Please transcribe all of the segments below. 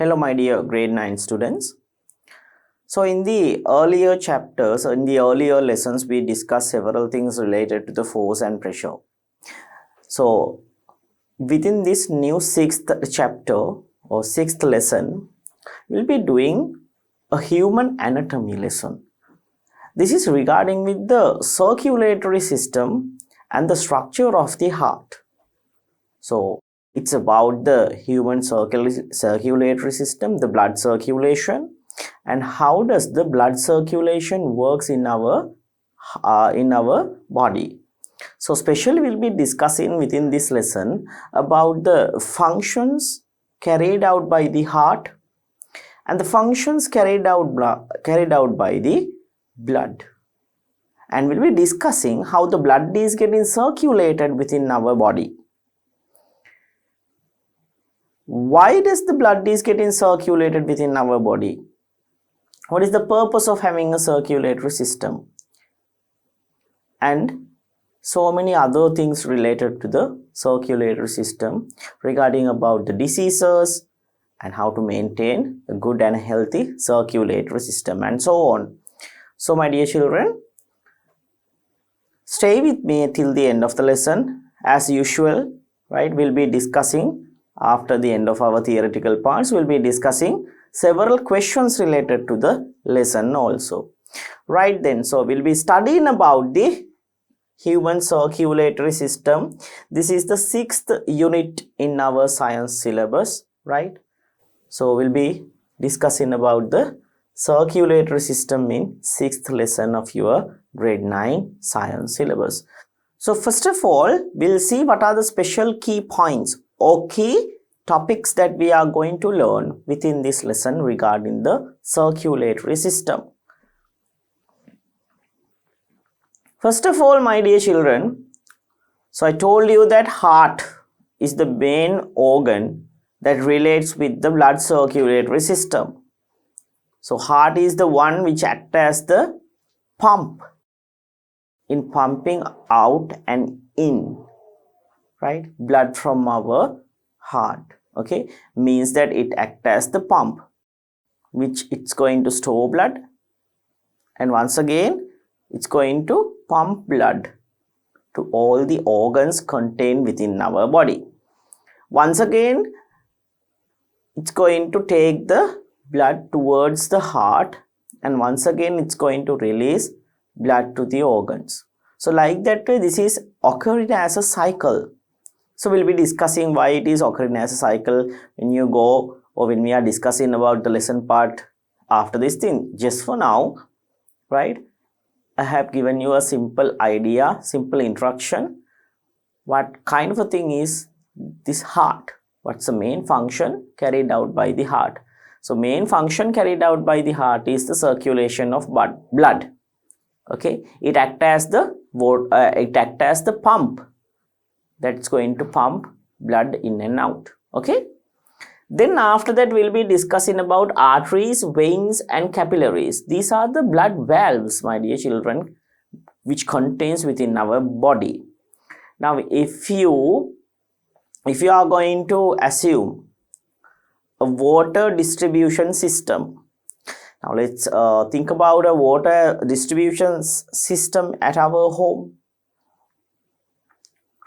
Hello my dear grade 9 students. So in the earlier chapters, in the earlier lessons, we discussed several things related to the force and pressure. So within this new 6th chapter or 6th lesson, we'll be doing a human anatomy lesson. This is regarding with the circulatory system and the structure of the heart. So it's about the human circulatory system, the blood circulation, and how does the blood circulation works in our body. So especially we'll be discussing within this lesson about the functions carried out by the heart and the functions carried out by the blood. And we'll be discussing how the blood is getting circulated within our body. Why does the blood is getting circulated within our body? What is the purpose of having a circulatory system? And so many other things related to the circulatory system regarding about the diseases and how to maintain a good and healthy circulatory system and so on. So my dear children, stay with me till the end of the lesson. As usual, right, we'll be discussing after the end of our theoretical parts, we'll be discussing several questions related to the lesson also. Right then, so we'll be studying about the human circulatory system. This is the 6th unit in our science syllabus, right? So we'll be discussing about the circulatory system in 6th lesson of your grade 9 science syllabus. So first of all, we'll see what are the special key points or key topics that we are going to learn within this lesson regarding the circulatory system. First of all, my dear children, so I told you that heart is the main organ that relates with the blood circulatory system. So heart is the one which acts as the pump in pumping out and in, right, blood from our heart. Okay, means that it acts as the pump which it's going to store blood, and once again it's going to pump blood to all the organs contained within our body. Once again it's going to take the blood towards the heart, and once again it's going to release blood to the organs. So like that way this is occurring as a cycle. So we'll be discussing why it is occurring as a cycle when you go or when we are discussing about the lesson part after this thing. Just for now, right, I have given you a simple idea, simple introduction. What kind of a thing is this heart? What's the main function carried out by the heart? So main function carried out by the heart is the circulation of blood. Okay, it acts as the pump that's going to pump blood in and out. Okay, then after that we'll be discussing about arteries, veins and capillaries. These are the blood valves, my dear children, which contains within our body. Now if you are going to assume a water distribution system, now let's think about a water distribution system at our home,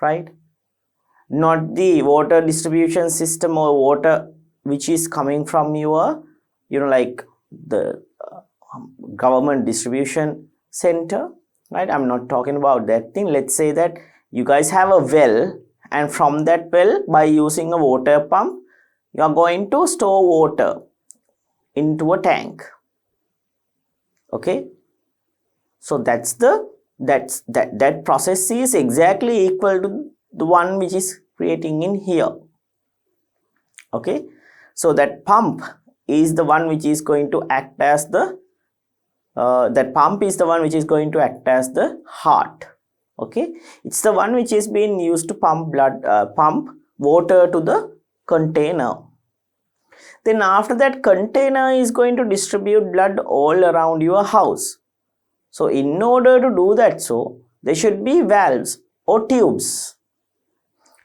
right? Not the water distribution system or water which is coming from your, like the government distribution center, right? I'm not talking about that thing. Let's say that you guys have a well, and from that well, by using a water pump, you are going to store water into a tank. Okay, so that process is exactly equal to the one which is creating in here. Okay, so that pump is the one which is going to act as the heart. Okay, it's the one which is being used to pump water to the container. Then after that, container is going to distribute blood all around your house. So in order to do that, so there should be valves or tubes.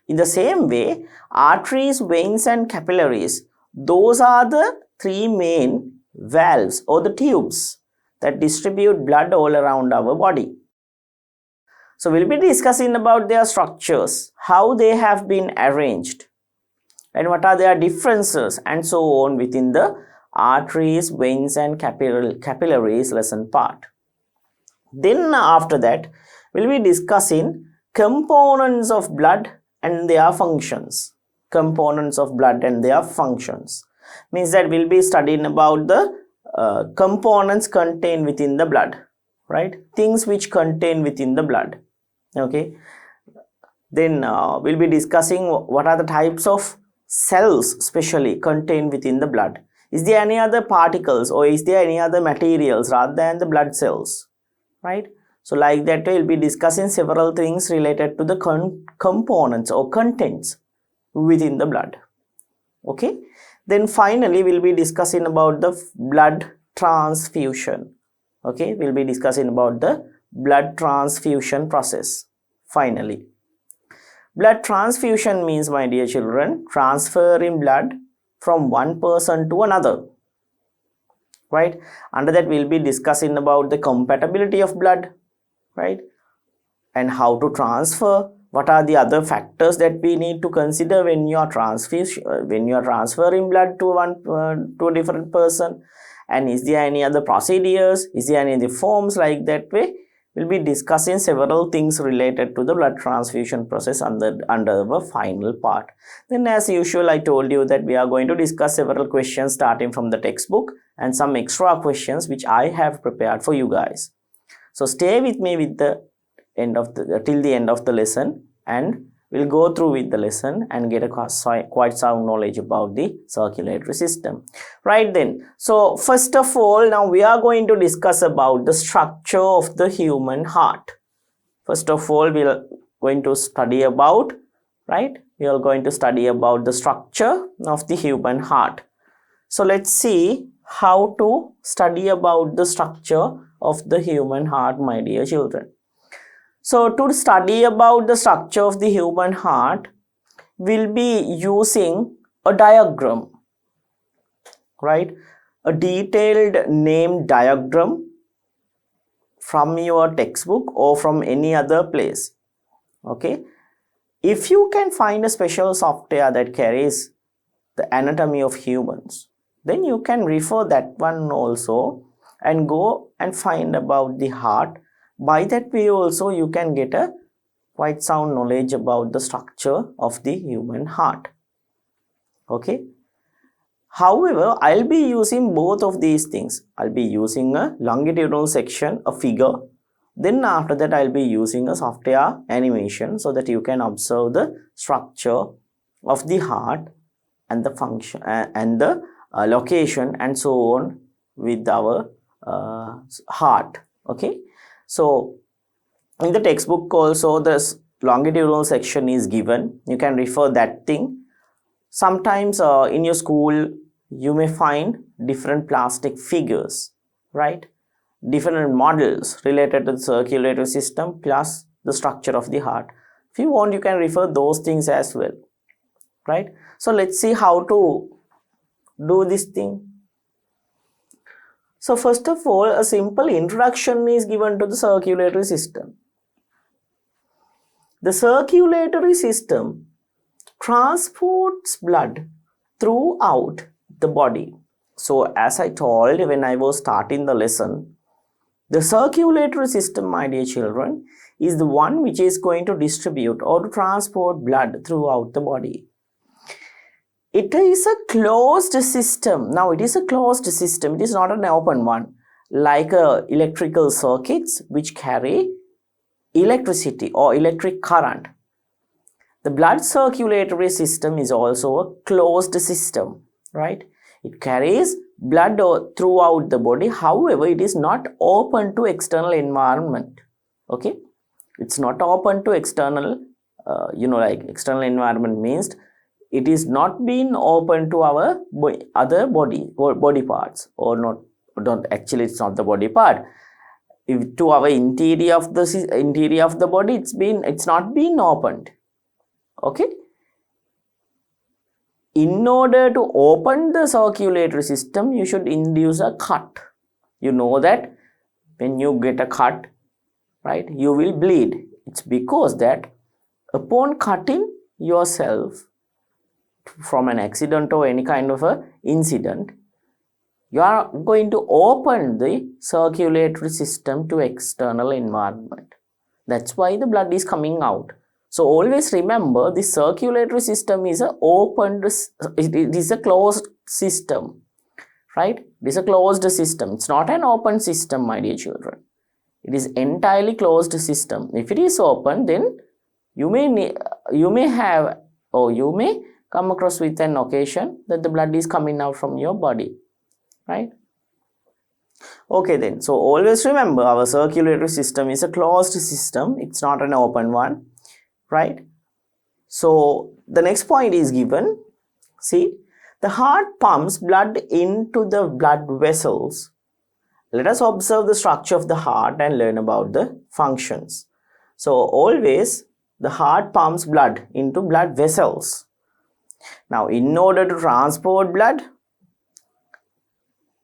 In the same way, arteries, veins and capillaries Those are the three main valves or the tubes that distribute blood all around our body. So we'll be discussing about their structures, how they have been arranged, and what are their differences and so on within the arteries, veins and capillaries lesson part. Then after that, we'll be discussing components of blood and their functions. Components of blood and their functions means that we'll be studying about the components contained within the blood, right? Things which contain within the blood. Okay. Then we'll be discussing what are the types of cells especially contained within the blood. Is there any other particles or is there any other materials rather than the blood cells, right? So like that we'll be discussing several things related to the components or contents within the blood. Okay. Then finally we'll be discussing about the blood transfusion. Okay, we'll be discussing about the blood transfusion process. Finally, blood transfusion means, my dear children, transferring blood from one person to another, right? Under that we'll be discussing about the compatibility of blood, right, and how to transfer. What are the other factors that we need to consider when you are transferring blood to a different person, and is there any other procedures, is there any other forms? Like that way we'll be discussing several things related to the blood transfusion process under the final part. Then as usual, I told you that we are going to discuss several questions starting from the textbook and some extra questions which I have prepared for you guys. So stay with me with the till the end of the lesson, and we'll go through with the lesson and get a quite sound knowledge about the circulatory system. Right then, so first of all, now we are going to discuss about the structure of the human heart. First of all, we are going to study about, right? We are going to study about the structure of the human heart. So let's see how to study about the structure of the human heart, my dear children. So to study about the structure of the human heart, we'll be using a diagram, right? A detailed name diagram from your textbook or from any other place. Okay. If you can find a special software that carries the anatomy of humans, then you can refer that one also and go and find about the heart. By that way also you can get a quite sound knowledge about the structure of the human heart. Okay. However, I'll be using both of these things. I'll be using a longitudinal section, a figure. Then after that I'll be using a software animation so that you can observe the structure of the heart and the function and the location and so on with our heart. Okay. So in the textbook also this longitudinal section is given. You can refer that thing. Sometimes in your school you may find different plastic figures, right? Different models related to the circulatory system plus the structure of the heart. If you want, you can refer those things as well, right? So let's see how to do this thing. So first of all, a simple introduction is given to the circulatory system. The circulatory system transports blood throughout the body. So as I told when I was starting the lesson, the circulatory system, my dear children, is the one which is going to distribute or to transport blood throughout the body. It is a closed system. Now it is a closed system. It is not an open one like electrical circuits which carry electricity or electric current. The blood circulatory system is also a closed system, right? It carries blood throughout the body. However, it is not open to external environment. Okay, it's not open to external. Like external environment means it is not being open to our other body parts, or not actually it's not the body part. If to our interior of the body, it's not been opened. Okay. in order to open the circulatory system, you should induce a cut. You know that when you get a cut, right, you will bleed. It's because that upon cutting yourself from an accident or any kind of a incident, you are going to open the circulatory system to external environment. That's why the blood is coming out. So always remember, the circulatory system is it is a closed system, right? It is a closed system. It's not an open system, my dear children. It is entirely closed system. If it is open, then you may come across with an occasion that the blood is coming out from your body, right? Okay then, so always remember, our circulatory system is a closed system. It's not an open one, right? So the next point is given. See, the heart pumps blood into the blood vessels. Let us observe the structure of the heart and learn about the functions. So always the heart pumps blood into blood vessels. Now, in order to transport blood,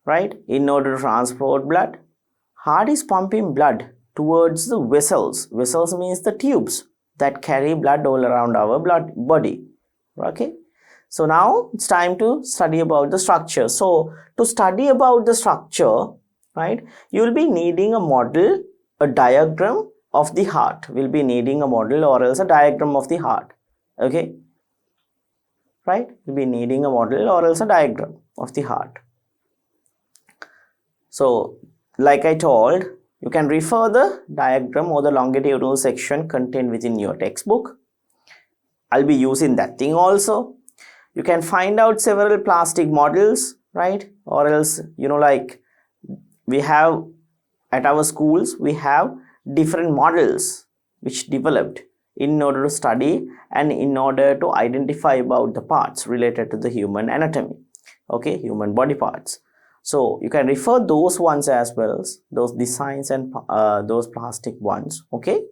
right, in order to transport blood, heart is pumping blood towards the vessels. Vessels means the tubes that carry blood all around our body. Okay, so now it's time to study about the structure. So to study about the structure, right, you will be needing a model, a diagram of the heart. We'll be needing a model or else a diagram of the heart. Okay, right, you'll be needing a model or else a diagram of the heart. So like I told, you can refer the diagram or the longitudinal section contained within your textbook. I'll be using that thing also. You can find out several plastic models, right? Or else, like we have at our schools, we have different models which developed in order to study and in order to identify about the parts related to the human anatomy, okay, human body parts. So you can refer those ones as well, those designs and those plastic ones, okay.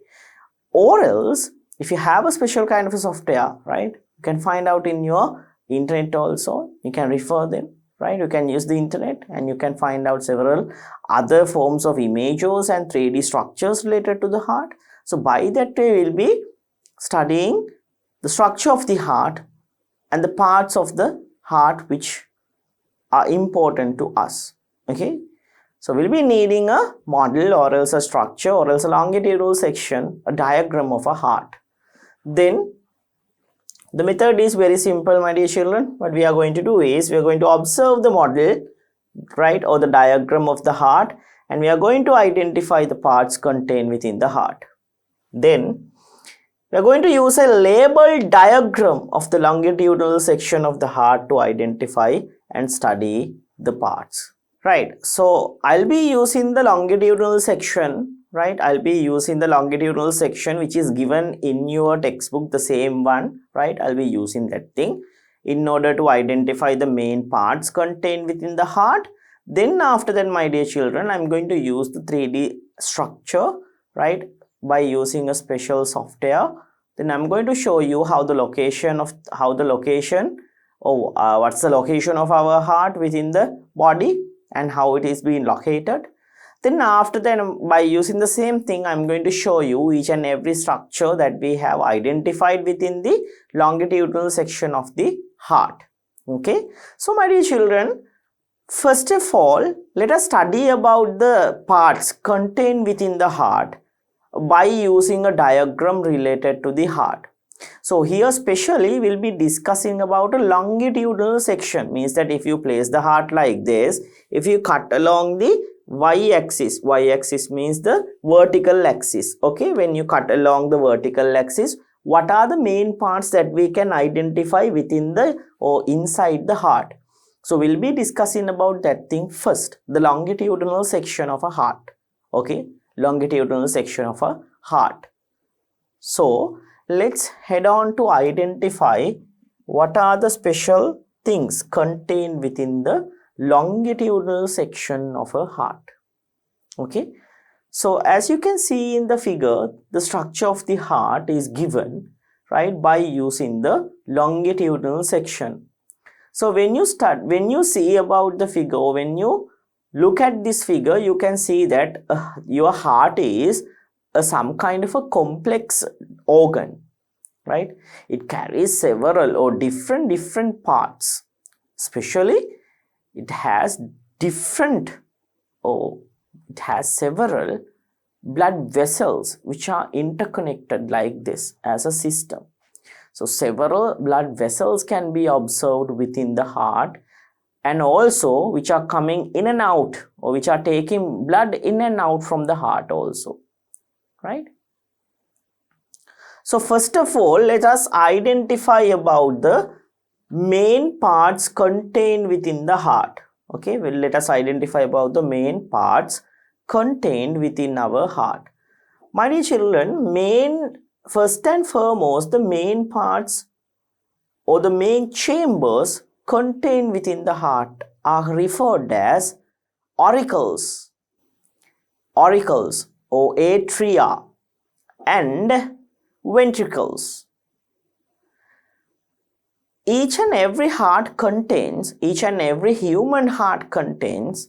Or else, if you have a special kind of a software, right, you can find out in your internet also. You can refer them, right. You can use the internet and you can find out several other forms of images and 3D structures related to the heart. So by that way, we'll be studying the structure of the heart and the parts of the heart which are important to us, okay. So we'll be needing a model or else a structure or else a longitudinal section, a diagram of a heart. Then the method is very simple, my dear children. What we are going to do is we are going to observe the model, right, or the diagram of the heart, and we are going to identify the parts contained within the heart. Then we are going to use a labeled diagram of the longitudinal section of the heart to identify and study the parts, right. So I'll be using the longitudinal section, right. I'll be using the longitudinal section which is given in your textbook, the same one, right. I'll be using that thing in order to identify the main parts contained within the heart. Then after that, my dear children, I'm going to use the 3D structure, right, by using a special software. Then I'm going to show you what's the location of our heart within the body and how it is being located. Then after that, by using the same thing, I'm going to show you each and every structure that we have identified within the longitudinal section of the heart. Okay, so my dear children, first of all, let us study about the parts contained within the heart by using a diagram related to the heart. So here specially we'll be discussing about a longitudinal section, means that if you place the heart like this, if you cut along the y-axis means the vertical axis, okay, when you cut along the vertical axis, what are the main parts that we can identify within the or inside the heart? So we'll be discussing about that thing first, the longitudinal section of a heart, okay, longitudinal section of a heart. So let's head on to identify what are the special things contained within the longitudinal section of a heart, okay. So as you can see in the figure, the structure of the heart is given, right, by using the longitudinal section. So when you see about the figure, when you look at this figure, you can see that your heart is some kind of a complex organ, right? It carries several or different parts. Especially, it has several blood vessels which are interconnected like this as a system. So several blood vessels can be observed within the heart, and also which are coming in and out, or which are taking blood in and out from the heart also, right? So first of all, let us identify about the main parts contained within the heart. Okay, well, let us identify about the main parts contained within our heart. My dear children, first and foremost, the main parts or the main chambers contained within the heart are referred as auricles or atria and ventricles. Each and every human heart contains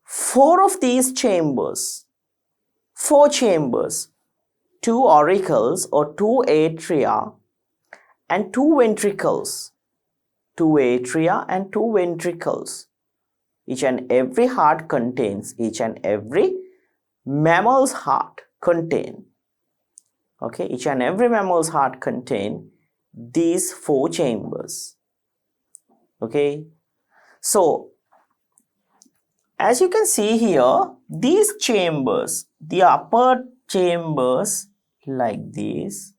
four of these chambers, four chambers, two auricles or two atria and two ventricles, two atria and two ventricles. Each and every heart contains, each and every mammal's heart contain, okay, each and every mammal's heart contain these four chambers. Okay, so as you can see here, these chambers, the upper chambers like this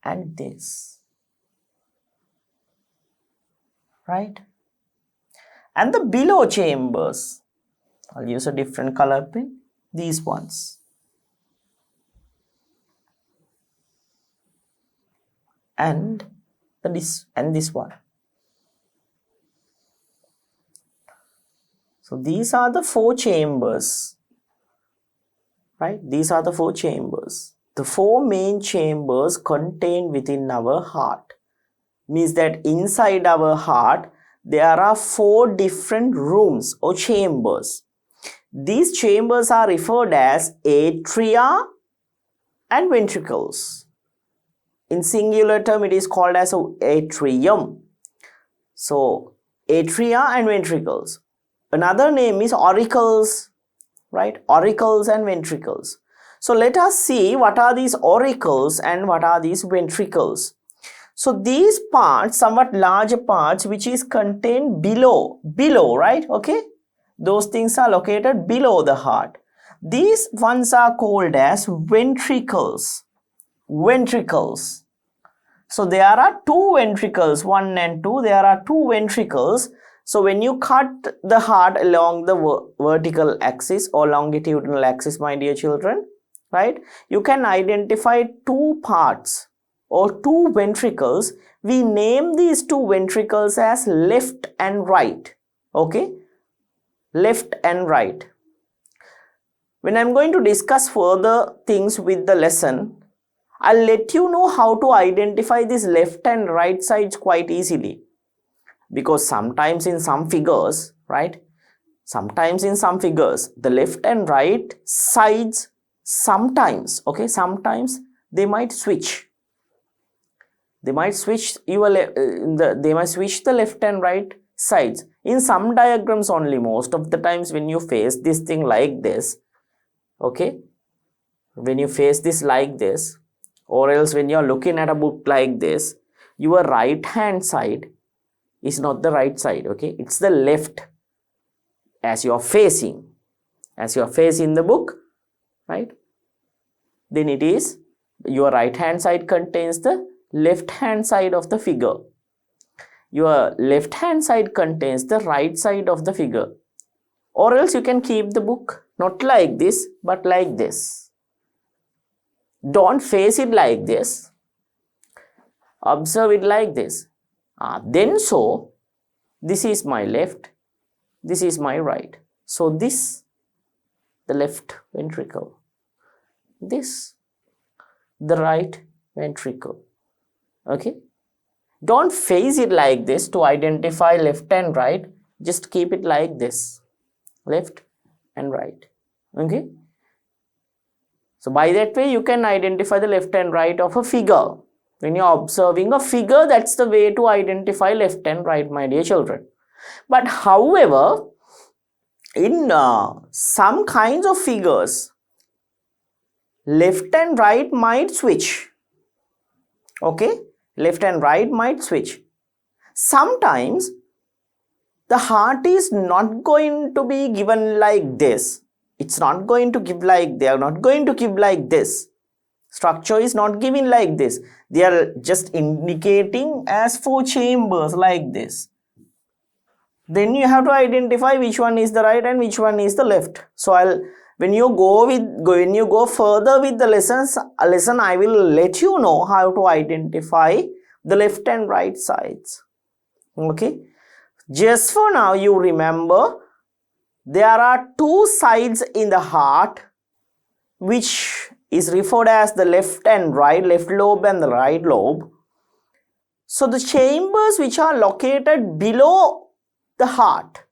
and this, right? And the below chambers, I'll use a different color pen, these ones. And this one. So these are the four chambers, right? These are the four chambers. The four main chambers contained within our heart. Means that inside our heart, there are four different rooms or chambers. These chambers are referred as atria and ventricles. In singular term, it is called as atrium. So, atria and ventricles. Another name is auricles, right? Auricles and ventricles. So, let us see what are these auricles and what are these ventricles. So, these parts, somewhat larger parts, which is contained below, right? Okay? Those things are located below the heart. These ones are called as ventricles. Ventricles. So there are two ventricles, 1 and 2. There are two ventricles. So when you cut the heart along the vertical axis or longitudinal axis, my dear children, right, you can identify two parts or two ventricles. We name these two ventricles as left and right. Okay, left and right. When I'm going to discuss further things with the lesson, I'll let you know how to identify these left and right sides quite easily. Because sometimes in some figures, right, the left and right sides sometimes they might switch. They might switch the left and right sides. In some diagrams only, most of the times when you face this thing like this, okay, when you face this like this, or else when you are looking at a book like this, your right hand side is not the right side, okay, it's the left. As you are facing the book, right, then it is your right hand side contains the left hand side of the figure. Your left hand side contains the right side of the figure. Or else you can keep the book not like this but like this. Don't face it like this. Observe it like this. Then so, this is my left, this is my right. So this, the left ventricle. This, the right ventricle. Okay. Don't face it like this to identify left and right. Just keep it like this, left and right. Okay. So by that way, you can identify the left and right of a figure. When you're observing a figure, that's the way to identify left and right, my dear children. But however, in some kinds of figures, left and right might switch. Okay, left and right might switch. Sometimes the heart is not going to be given like this. It's not going to give like, they are not going to give like this. Structure is not given like this. They are just indicating as 4 chambers like this. Then you have to identify which one is the right and which one is the left. So when you go further with the lesson, I will let you know how to identify the left and right sides. Okay. Just for now, you remember there are 2 sides in the heart, which is referred as the left and right, left lobe and the right lobe. So the chambers which are located below the heart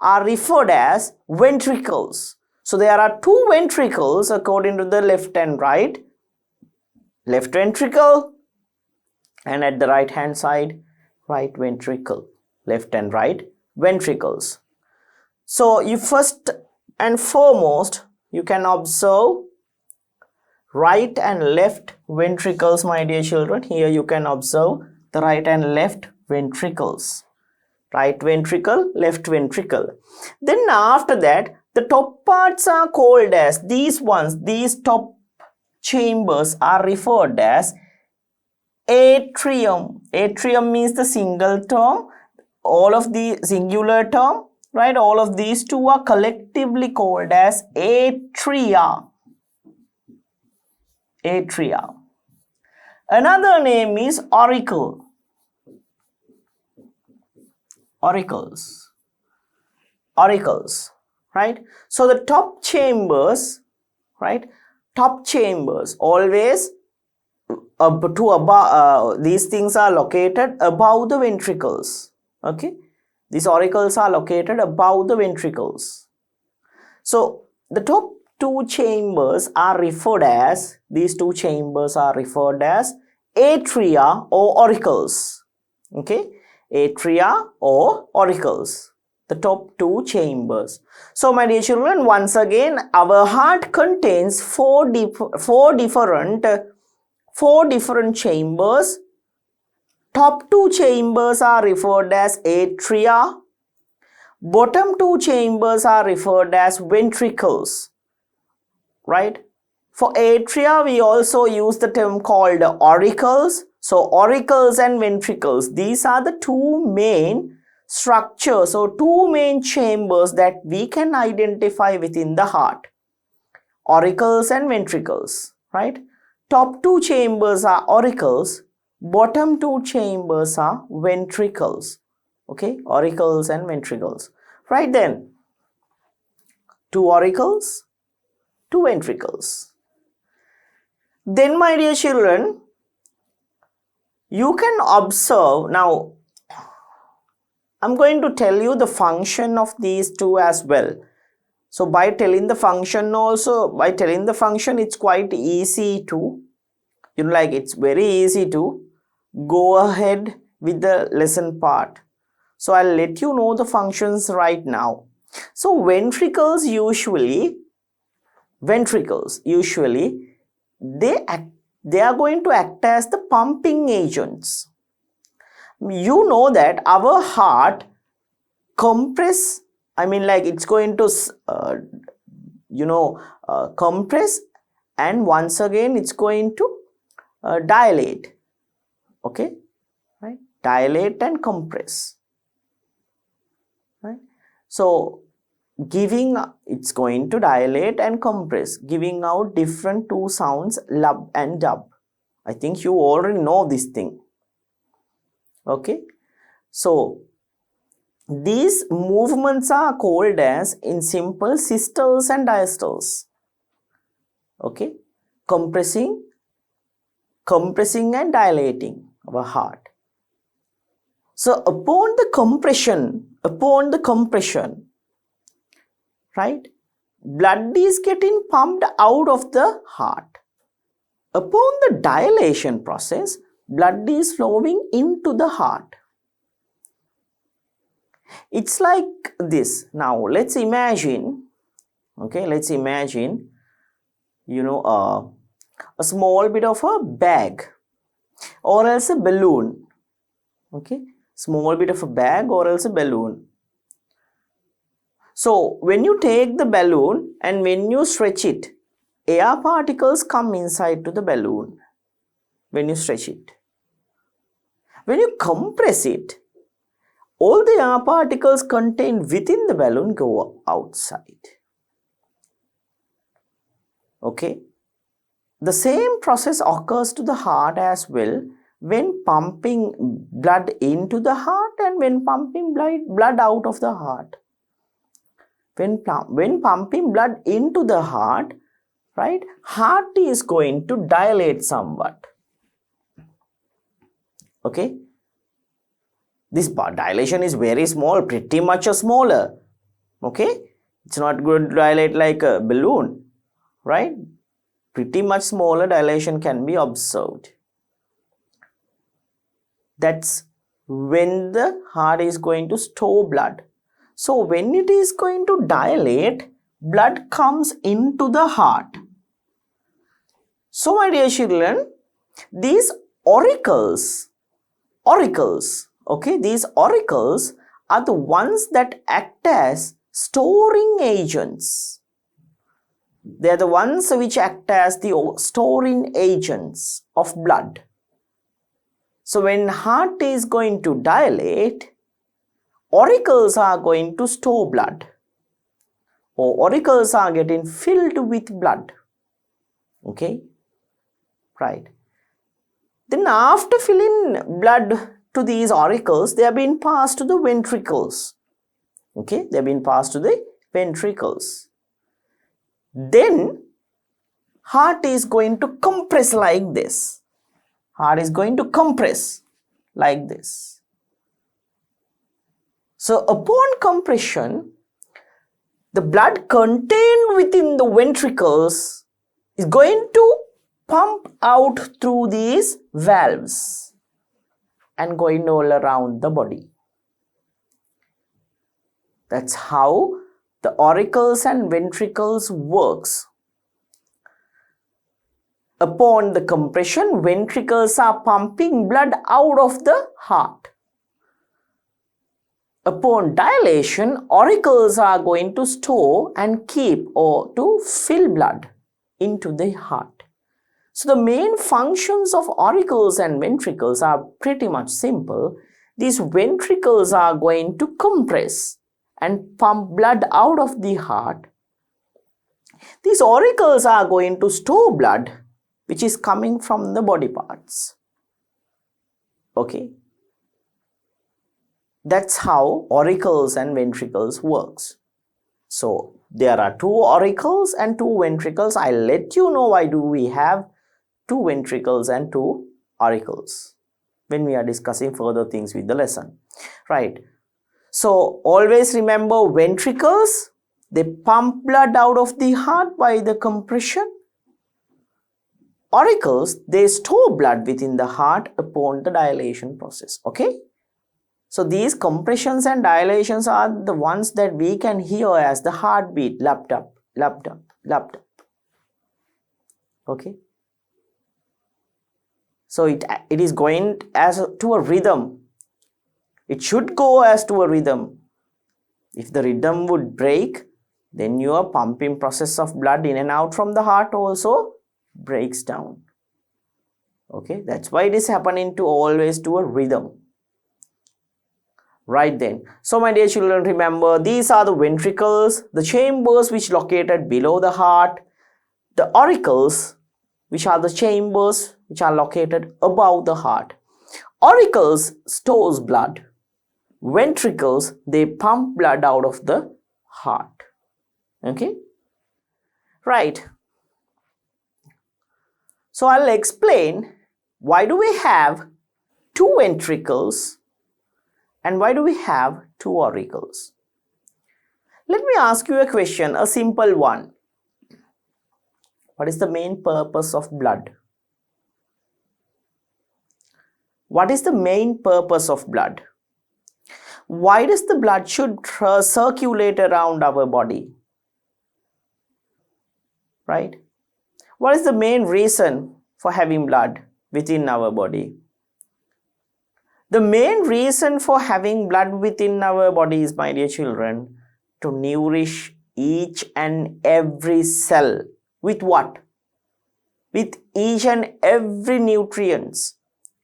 are referred as ventricles. So there are 2 ventricles according to the left and right. Left ventricle, and at the right hand side, right ventricle. Left and right ventricles. So you first and foremost, you can observe right and left ventricles, my dear children. Here you can observe the right and left ventricles. Right ventricle, left ventricle. Then after that, the top parts are called as, these top chambers are referred as atrium. Atrium means the single term. All of the singular term, right? All of these 2 are collectively called as atria. Atria. Another name is auricle. Auricles, right? So the top chambers, right? Top chambers always these things are located above the ventricles. Okay, these auricles are located above the ventricles. So the top 2 chambers are referred as, these 2 chambers are referred as atria or auricles. Okay, atria or auricles, the top 2 chambers. So my dear children, once again, our heart contains 4 different chambers. Top 2 chambers are referred as atria. Bottom 2 chambers are referred as ventricles, right? For atria, we also use the term called auricles. So auricles and ventricles, these are the 2 main structures or 2 main chambers that we can identify within the heart. Auricles and ventricles, right? Top 2 chambers are auricles, bottom 2 chambers are ventricles. Okay, auricles and ventricles. Right then, 2 auricles, 2 ventricles. Then my dear children, you can observe, now I'm going to tell you the function of these 2 as well. So by telling the function it's quite easy to, it's very easy to go ahead with the lesson part. So I'll let you know the functions right now. So ventricles usually, they are going to act as the pumping agents. You know that our heart compress, it's going to compress, and once again it's going to dilate. Okay, right? Dilate and compress, right? So it's going to dilate and compress, giving out different 2 sounds, lub and dub. I think you already know this thing. Okay, so these movements are called as, in simple, systoles and diastoles. Okay, compressing and dilating our heart. So upon the compression, right, blood is getting pumped out of the heart. Upon the dilation process, blood is flowing into the heart. It's like this. Now let's imagine, a small bit of a bag or else a balloon. Okay, small bit of a bag or else a balloon. So when you take the balloon and when you stretch it, air particles come inside to the balloon when you stretch it. When you compress it, all the air particles contained within the balloon go outside. Okay. The same process occurs to the heart as well when pumping blood into the heart and when pumping blood out of the heart. When pumping blood into the heart, right, heart is going to dilate somewhat. Okay. This dilation is very small, pretty much smaller. Okay. It's not going to dilate like a balloon, right? Pretty much smaller dilation can be observed. That's when the heart is going to store blood. So when it is going to dilate, blood comes into the heart. So my dear children, these auricles, okay, these auricles are the ones that act as storing agents. They are the ones which act as the storing agents of blood. So when heart is going to dilate, auricles are going to store blood, or auricles are getting filled with blood. Okay, right. Then after filling blood to these auricles, they have been passed to the ventricles. Okay, they have been passed to the ventricles. Then heart is going to compress like this. Heart is going to compress like this. So upon compression, the blood contained within the ventricles is going to pump out through these valves and going all around the body. That's how the auricles and ventricles works. Upon the compression, ventricles are pumping blood out of the heart. Upon dilation, auricles are going to store and keep or to fill blood into the heart. So the main functions of auricles and ventricles are pretty much simple. These ventricles are going to compress and pump blood out of the heart. These auricles are going to store blood which is coming from the body parts. Okay. That's how auricles and ventricles works. So there are two auricles and two ventricles. I'll let you know why do we have two ventricles and two auricles when we are discussing further things with the lesson. Right. So always remember, ventricles, they pump blood out of the heart by the compression. Auricles, they store blood within the heart upon the dilation process. Okay. So these compressions and dilations are the ones that we can hear as the heartbeat, lapped up, lapped up, lapped up. Okay. So it is going as to a rhythm. It should go as to a rhythm. If the rhythm would break, then your pumping process of blood in and out from the heart also breaks down. Okay, that's why it is happening to always to a rhythm. Right then. So my dear children, remember, these are the ventricles, the chambers which located below the heart, the auricles, which are the chambers which are located above the heart. Auricles stores blood. Ventricles, they pump blood out of the heart. Okay. Right. So I'll explain why do we have two ventricles And why do we have two auricles? Let me ask you a question, a simple one. What is the main purpose of blood? What is the main purpose of blood? Why does the blood should circulate around our body? Right? What is the main reason for having blood within our body? The main reason for having blood within our body is, my dear children, to nourish each and every cell. With what? With each and every nutrients.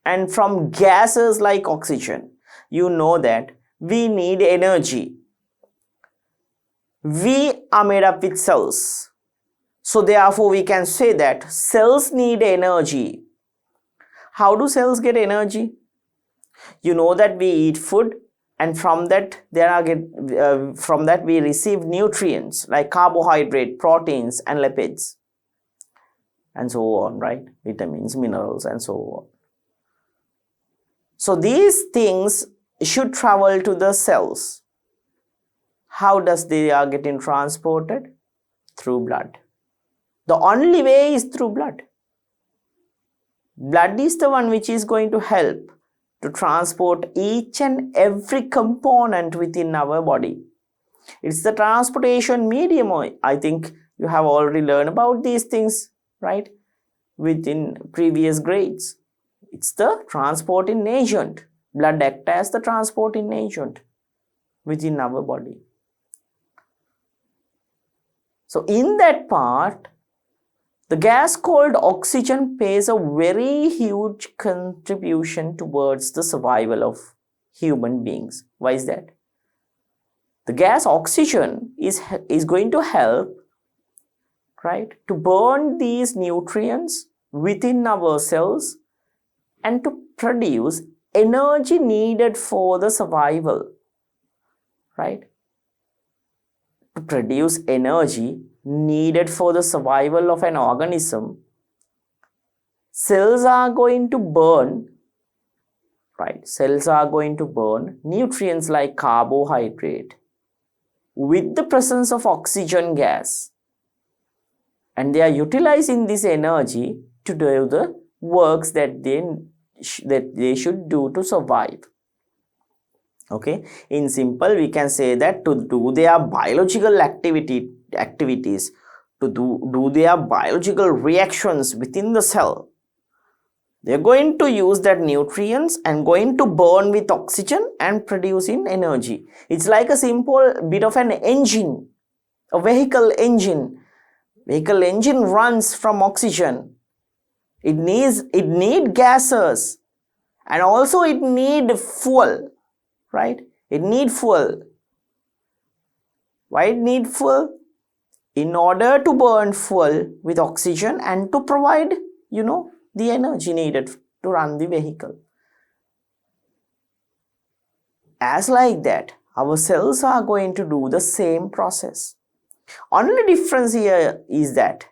And from gases like oxygen, you know that we need energy. We are made up with cells. So therefore we can say that cells need energy. How do cells get energy? You know that we eat food, and from that we receive nutrients like carbohydrate, proteins and lipids and so on, right? Vitamins, minerals and so on. So these things should travel to the cells. How does they are getting transported? Through blood. The only way is through blood. Blood is the one which is going to help to transport each and every component within our body. It's the transportation medium. I think you have already learned about these things, right? Within previous grades. It's the transporting agent. Blood acts as the transporting agent within our body. So in that part, the gas called oxygen plays a very huge contribution towards the survival of human beings. Why is that? The gas oxygen is going to help, right, to burn these nutrients within our cells and to produce energy needed for the survival, right? To produce energy needed for the survival of an organism, cells are going to burn, right? Cells are going to burn nutrients like carbohydrate with the presence of oxygen gas, and they are utilizing this energy to do the works that they should do to survive. Okay, in simple we can say that to do their biological activities, to do their biological reactions within the cell, they're going to use that nutrients and going to burn with oxygen and producing energy. It's like a simple bit of an engine, a vehicle engine. Vehicle engine runs from oxygen. It need gases, and also it need fuel, right? It need fuel. Why it need fuel? In order to burn fuel with oxygen and to provide, the energy needed to run the vehicle. As like that, our cells are going to do the same process. Only difference here is that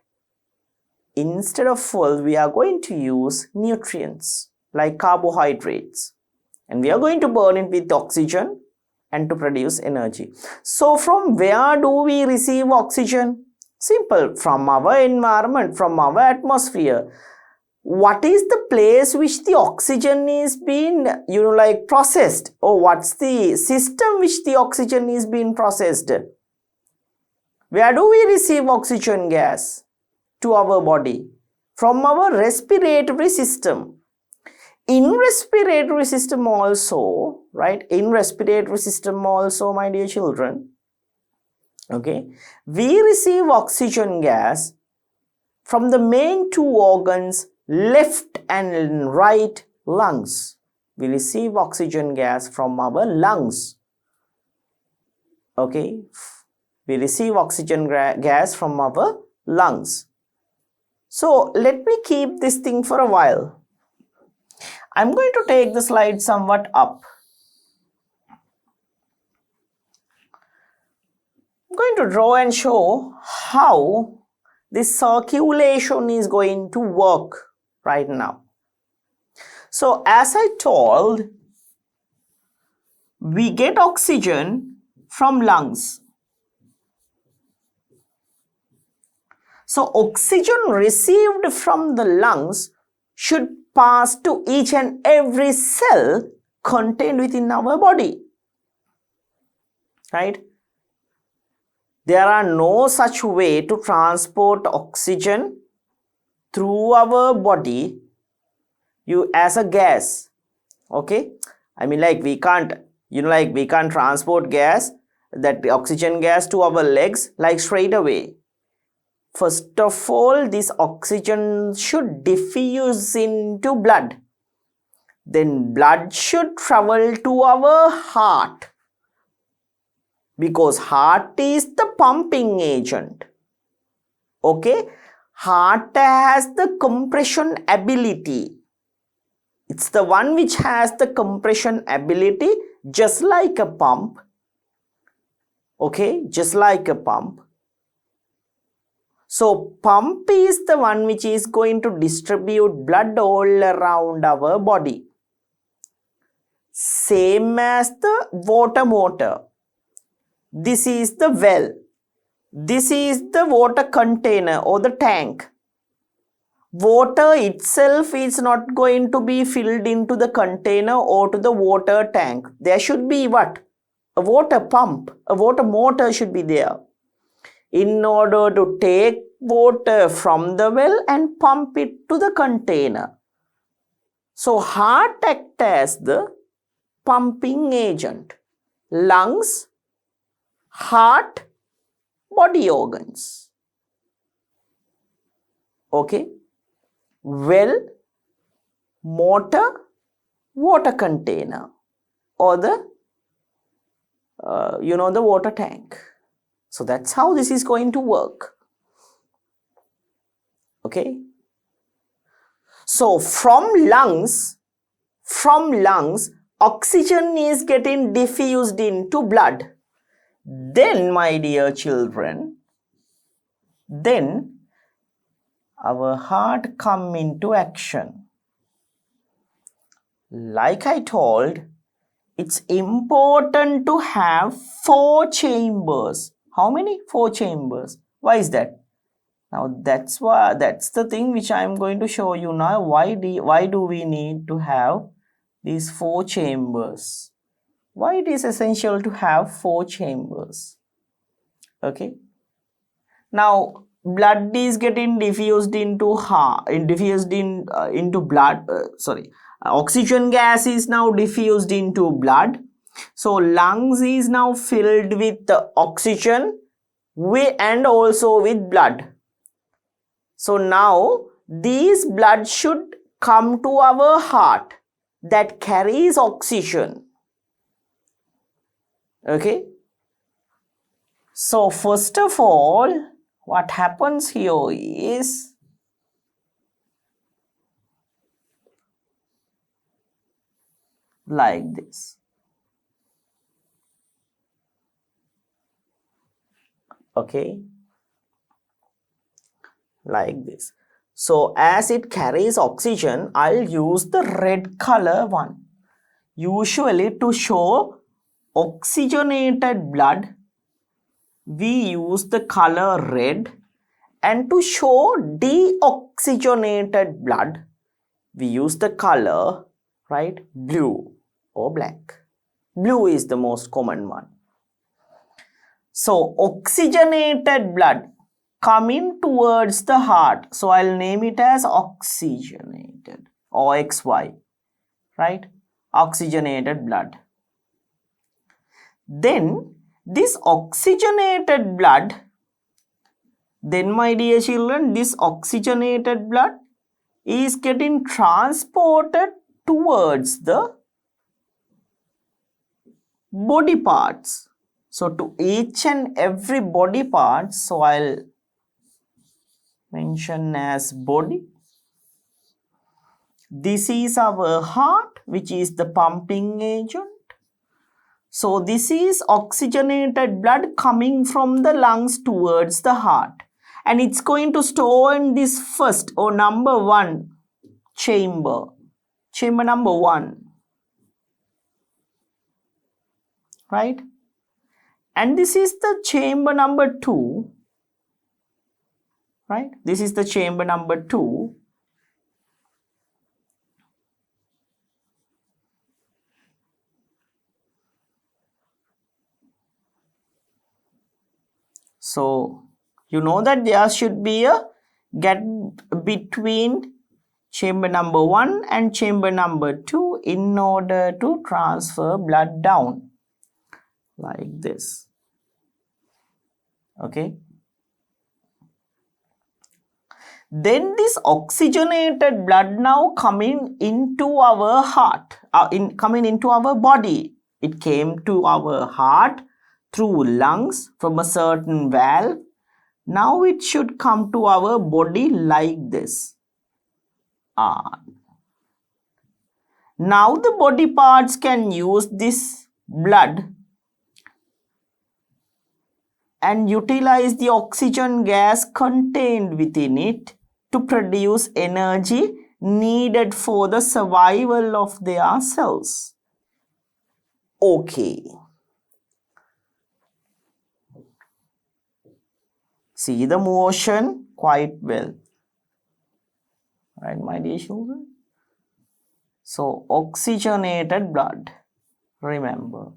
instead of fuel, we are going to use nutrients like carbohydrates, and we are going to burn it with oxygen and to produce energy. So from where do we receive oxygen? Simple, from our environment, from our atmosphere. What is the place which the oxygen is being, processed? Or what's the system which the oxygen is being processed? Where do we receive oxygen gas to our body? From our respiratory system. In respiratory system also, right? In respiratory system also, my dear children, okay, we receive oxygen gas from the main two organs, left and right lungs. We receive oxygen gas from our lungs. Okay, we receive oxygen gas from our lungs. So let me keep this thing for a while. I'm going to take the slide somewhat up. I'm going to draw and show how this circulation is going to work right now. So as I told, we get oxygen from lungs. So oxygen received from the lungs should pass to each and every cell contained within our body, right? There are no such way to transport oxygen through our body as a gas. Okay, I mean, like, we can't, we can't transport gas, that oxygen gas, to our legs like straight away. First of all, this oxygen should diffuse into blood. Then blood should travel to our heart, because heart is the pumping agent. Okay, heart has the compression ability. It's the one which has the compression ability, just like a pump. Okay, just like a pump. So pump is the one which is going to distribute blood all around our body. Same as the water motor. This is the well. This is the water container or the tank. Water itself is not going to be filled into the container or to the water tank. There should be what? A water pump, a water motor should be there, in order to take water from the well and pump it to the container. So heart acts as the pumping agent. Lungs, heart, body organs. Okay. Well, motor, water container, or the the water tank. So that's how this is going to work. Okay. So from lungs, oxygen is getting diffused into blood. Then, my dear children, then our heart come into action. Like I told, it's important to have 4 chambers. How many? 4 chambers. Why is that? Now that's the thing which I am going to show you now. Why do we need to have these 4 chambers? Why it is essential to have 4 chambers? Okay. Now blood is getting diffused into blood. Oxygen gas is now diffused into blood. So lungs is now filled with oxygen and also with blood. So now these blood should come to our heart that carries oxygen. Okay. So first of all, what happens here is like this. Okay, like this. So as it carries oxygen, I'll use the red color one. Usually to show oxygenated blood, we use the color red, and to show deoxygenated blood, we use the color, right, blue or black. Blue is the most common one. So oxygenated blood coming towards the heart. So I'll name it as oxygenated or XY, right? Oxygenated blood. Then this oxygenated blood, then my dear children, this oxygenated blood is getting transported towards the body parts. So to each and every body part, so I'll mention as body. This is our heart, which is the pumping agent. So this is oxygenated blood coming from the lungs towards the heart, and it's going to store in this first or number 1 chamber number 1. right? And this is the chamber number 2, right? This is the chamber number 2. So you know that there should be a gap between chamber number 1 and chamber number 2 in order to transfer blood down, like this. Okay. Then this oxygenated blood now coming into our heart, coming into our body. It came to our heart through lungs from a certain valve. Now it should come to our body like this. Now the body parts can use this blood and utilize the oxygen gas contained within it to produce energy needed for the survival of their cells. Okay. See the motion quite well. Right, my dear children? So, oxygenated blood. Remember,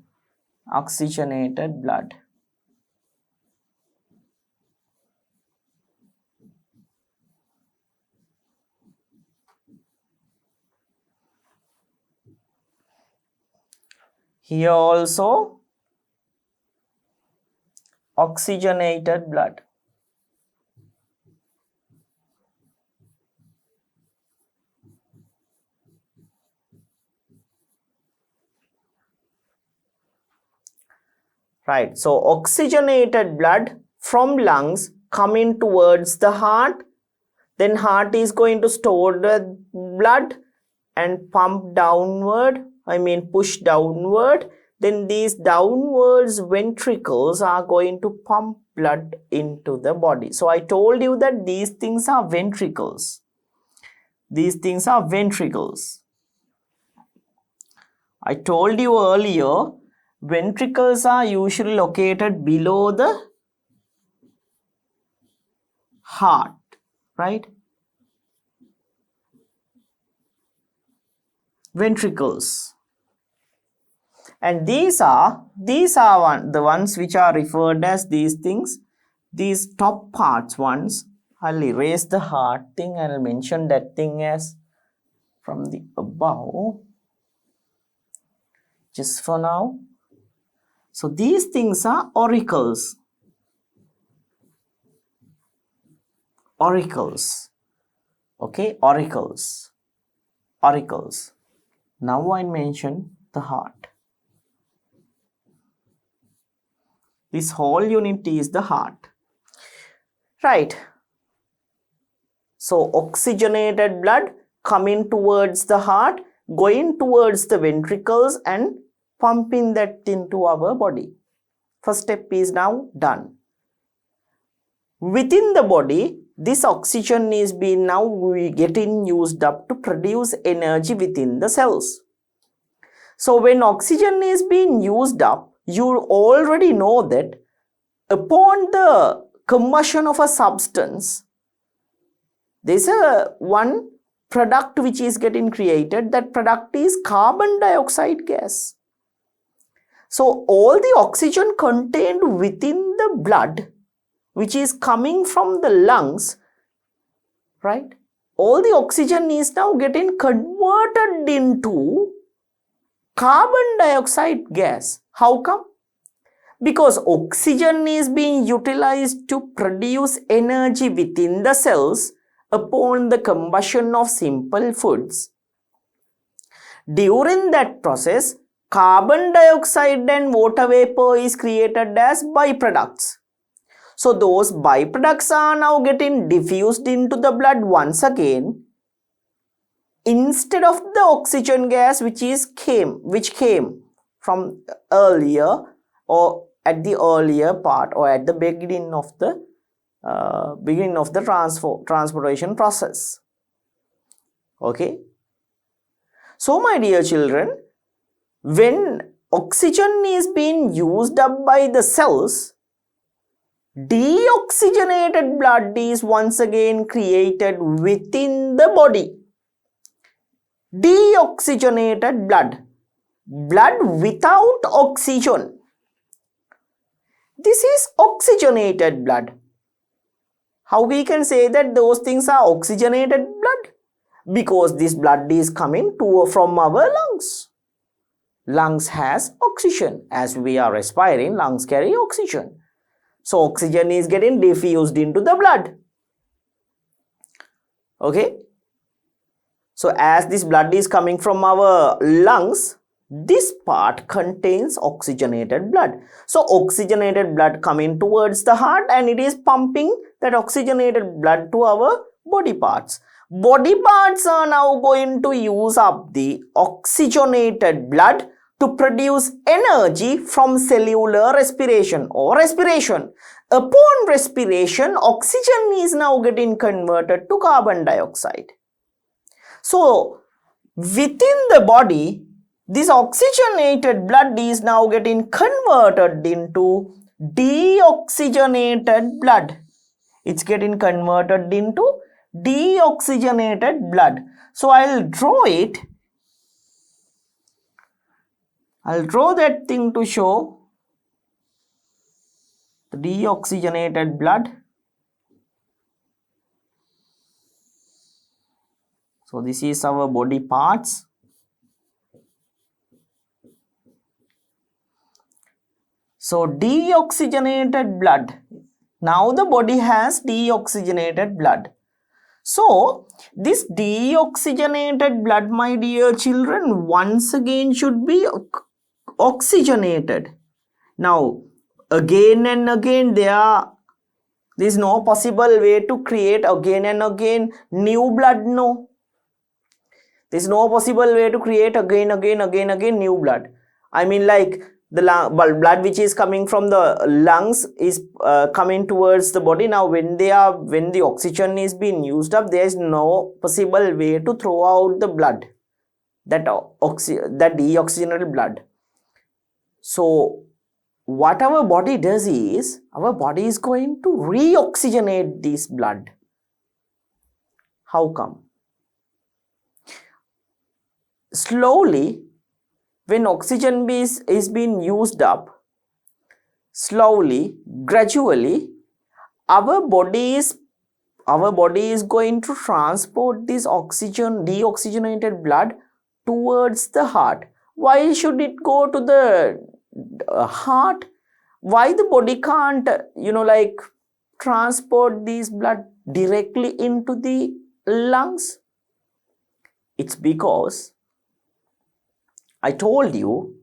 oxygenated blood. Here also, oxygenated blood. Right, so oxygenated blood from lungs coming towards the heart. Then heart is going to store the blood and pump downward, push downward. Then these downwards ventricles are going to pump blood into the body. So I told you that these things are ventricles. These things are ventricles. I told you earlier, ventricles are usually located below the heart, right? Ventricles. And these are the ones which are referred as these things. These top parts ones, I'll erase the heart thing and I'll mention that thing as from the above. Just for now. So these things are auricles. Auricles. Okay, auricles. Auricles. Now I mention the heart. This whole unit is the heart. Right. So oxygenated blood coming towards the heart, going towards the ventricles and pumping that into our body. First step is now done. Within the body, this oxygen is being now getting used up to produce energy within the cells. So when oxygen is being used up, you already know that upon the combustion of a substance, there's one product which is getting created. That product is carbon dioxide gas. So all the oxygen contained within the blood, which is coming from the lungs, right? All the oxygen is now getting converted into carbon dioxide gas. How come? Because oxygen is being utilized to produce energy within the cells upon the combustion of simple foods. During that process, carbon dioxide and water vapor is created as byproducts. So those byproducts are now getting diffused into the blood once again, instead of the oxygen gas which came from earlier or at the earlier part or at the beginning of the transportation process. Okay. So my dear children, when oxygen is being used up by the cells, deoxygenated blood is once again created within the body. Deoxygenated blood, blood without oxygen. This is oxygenated blood. How we can say that those things are oxygenated blood? Because this blood is coming from our lungs. Lungs has oxygen. As we are respiring, lungs carry oxygen. So oxygen is getting diffused into the blood. Okay. So as this blood is coming from our lungs, this part contains oxygenated blood. So oxygenated blood coming towards the heart and it is pumping that oxygenated blood to our body parts. Body parts are now going to use up the oxygenated blood to produce energy from cellular respiration or respiration. Upon respiration, oxygen is now getting converted to carbon dioxide. So, within the body, this oxygenated blood is now getting converted into deoxygenated blood. It's getting converted into deoxygenated blood. So, I'll draw it. I'll draw that thing to show the deoxygenated blood. So this is our body parts. So deoxygenated blood. Now the body has deoxygenated blood. So this deoxygenated blood, my dear children, once again should be oxygenated. Now again and again there is no possible way to create again and again new blood. No. There is no possible way to create again new blood. I mean, like the blood which is coming from the lungs is coming towards the body. Now when the oxygen is being used up, there is no possible way to throw out the blood, that deoxygenated blood. So what our body does is, our body is going to reoxygenate this blood. How come? Slowly, when oxygen is being used up, slowly, gradually, our body is going to transport this deoxygenated blood towards the heart. Why should it go to the heart? Why the body can't, transport this blood directly into the lungs? It's because I told you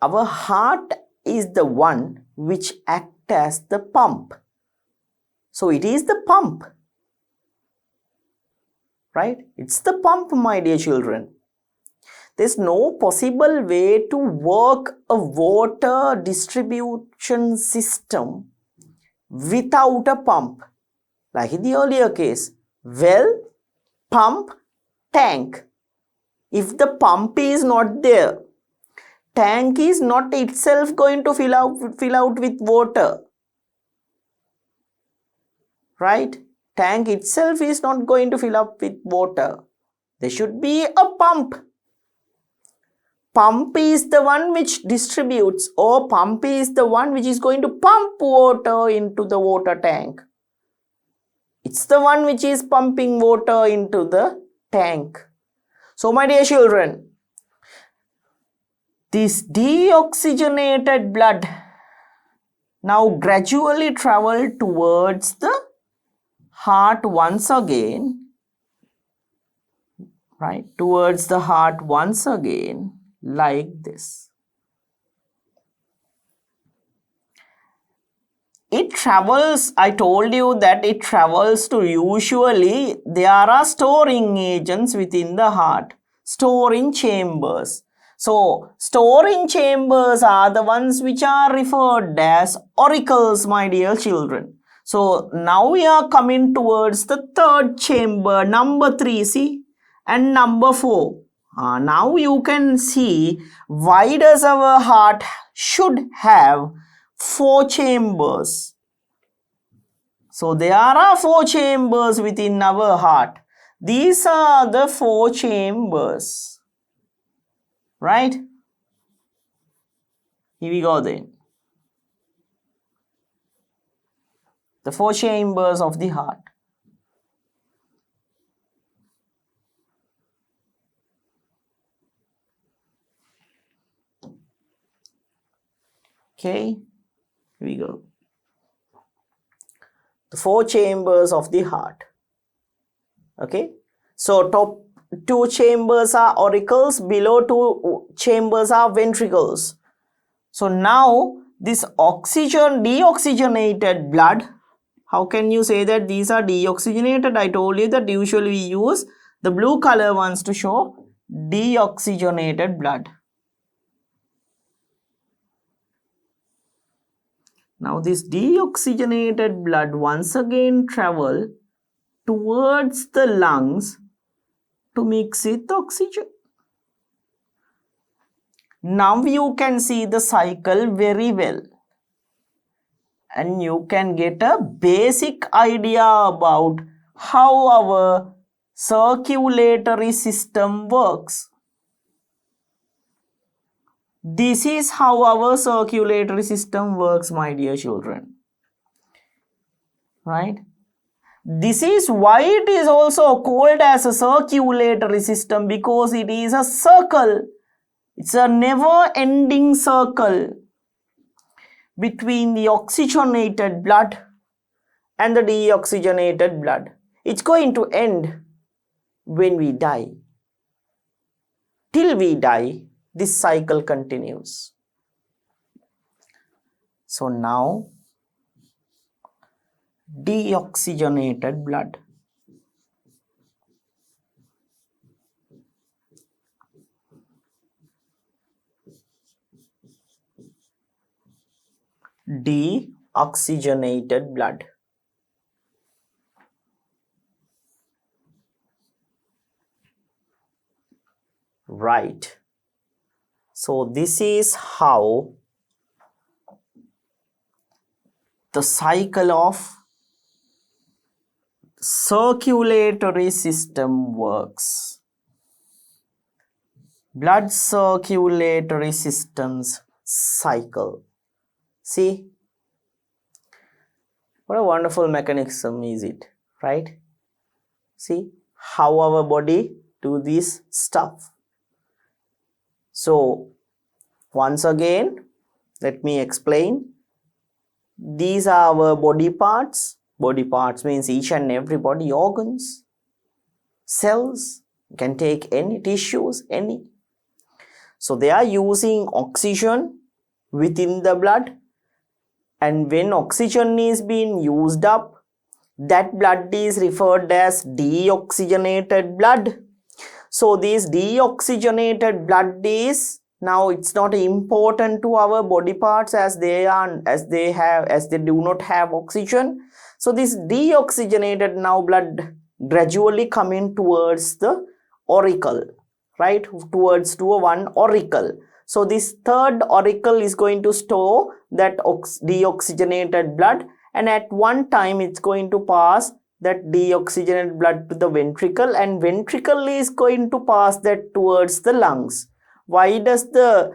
our heart is the one which acts as the pump. So it is the pump, right? It's the pump, my dear children. There's no possible way to work a water distribution system without a pump. Like in the earlier case, well, pump, tank. If the pump is not there, tank is not itself going to fill out with water. Right? Tank itself is not going to fill up with water. There should be a pump. Pump is the one which distributes, or pump is the one which is going to pump water into the water tank. It's the one which is pumping water into the tank. So my dear children, this deoxygenated blood now gradually travel towards the heart once again, right? Towards the heart once again, like this. It travels, I told you that it travels to, usually there are storing agents within the heart, storing chambers. So storing chambers are the ones which are referred as auricles, my dear children. So now we are coming towards the third chamber, number 3, see, and number 4. Now you can see why does our heart should have 4 chambers. So there are 4 chambers within our heart. These are the 4 chambers. Right? Here we go then. The 4 chambers of the heart. Okay, here we go. The 4 chambers of the heart. Okay, so top 2 chambers are auricles, below 2 chambers are ventricles. So now this deoxygenated blood, how can you say that these are deoxygenated? I told you that usually we use the blue color ones to show deoxygenated blood. Now this deoxygenated blood once again travel towards the lungs to mix with oxygen. Now you can see the cycle very well and you can get a basic idea about how our circulatory system works. This is how our circulatory system works, my dear children. Right? This is why it is also called as a circulatory system, because it is a circle. It's a never-ending circle between the oxygenated blood and the deoxygenated blood. It's going to end when we die. Till we die, this cycle continues. So now, deoxygenated blood. Deoxygenated blood. Right. So this is how the cycle of circulatory system works. Blood circulatory systems cycle. See, what a wonderful mechanism is it, right? See how our body do this stuff. So once again, let me explain. These are our body parts. Body parts means each and every body organs, cells, you can take any tissues, any. So they are using oxygen within the blood, and when oxygen is being used up, that blood is referred as deoxygenated blood. So this deoxygenated blood is, now it's not important to our body parts as they do not have oxygen. So this deoxygenated now blood gradually coming towards the auricle, right? Towards to one auricle. So this third auricle is going to store that deoxygenated blood, and at one time it's going to pass that deoxygenated blood to the ventricle, and ventricle is going to pass that towards the lungs. Why does the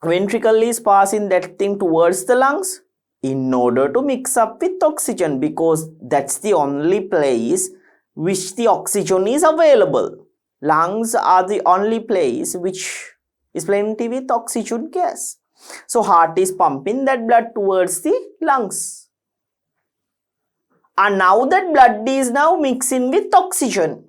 ventricle is passing that thing towards the lungs? In order to mix up with oxygen, because that's the only place which the oxygen is available. Lungs are the only place which is plenty with oxygen gas. So heart is pumping that blood towards the lungs. And now that blood is now mixing with oxygen.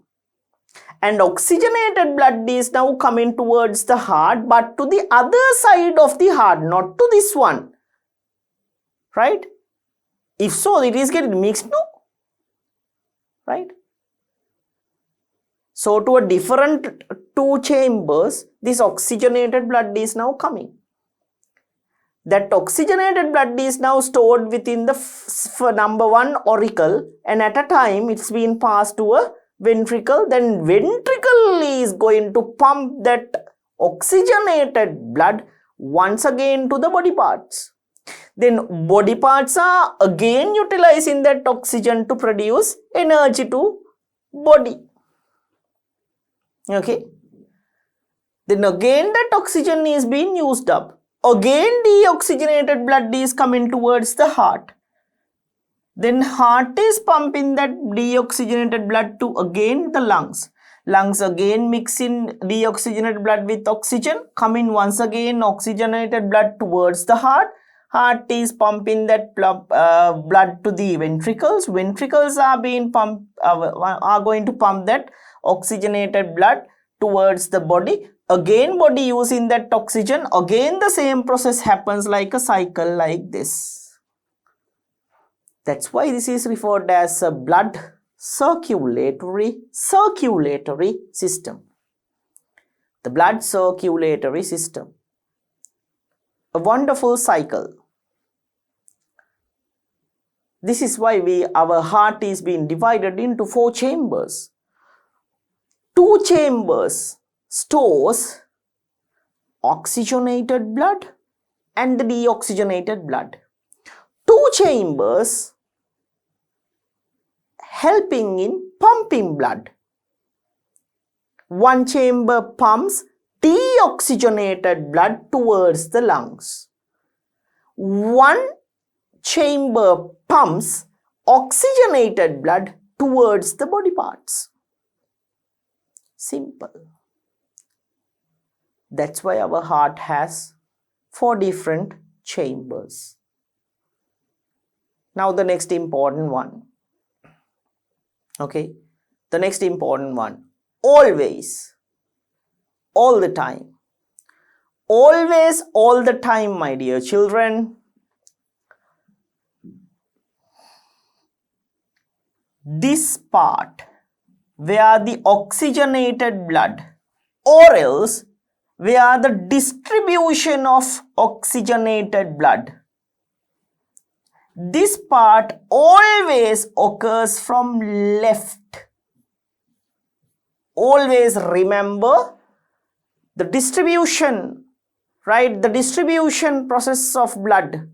And oxygenated blood is now coming towards the heart, but to the other side of the heart, not to this one. Right? If so, it is getting mixed, no? Right? So to a different 2 chambers, this oxygenated blood is now coming. That oxygenated blood is now stored within the number 1 auricle, and at a time it's been passed to a ventricle, then ventricle is going to pump that oxygenated blood once again to the body parts. Then body parts are again utilizing that oxygen to produce energy to body. Okay. Then again that oxygen is being used up. Again deoxygenated blood is coming towards the heart. Then heart is pumping that deoxygenated blood to again the lungs. Lungs again mixing deoxygenated blood with oxygen, coming once again oxygenated blood towards the heart. Heart is pumping that blood to the ventricles. Ventricles are being pumped, are going to pump that oxygenated blood towards the body. Again body using that oxygen. Again the same process happens like a cycle like this. That's why this is referred as a blood circulatory system. The blood circulatory system. A wonderful cycle. This is why our heart is being divided into 4 chambers. 2 chambers stores oxygenated blood and the deoxygenated blood. 2 chambers helping in pumping blood. 1 chamber pumps deoxygenated blood towards the lungs. 1 chamber pumps oxygenated blood towards the body parts. Simple. That's why our heart has 4 different chambers. Now the next important one. Okay, the next important one. Always, all the time. Always, all the time, my dear children. This part where the oxygenated blood, or else where the distribution of oxygenated blood, this part always occurs from left. Always remember the distribution, right? The distribution process of blood.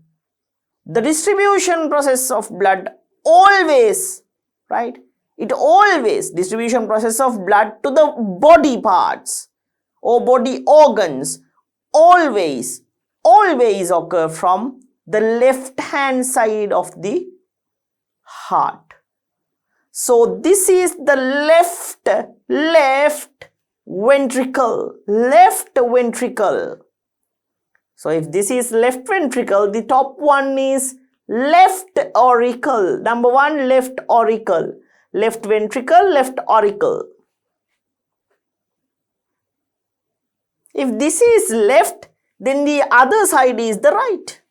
The distribution process of blood always, right? It always, distribution process of blood to the body parts or body organs always occur from the left hand side of the heart. So this is the left ventricle, So if this is left ventricle, the top one is left auricle. Number 1, left auricle. Left ventricle, left auricle. If this is left, then the other side is the right.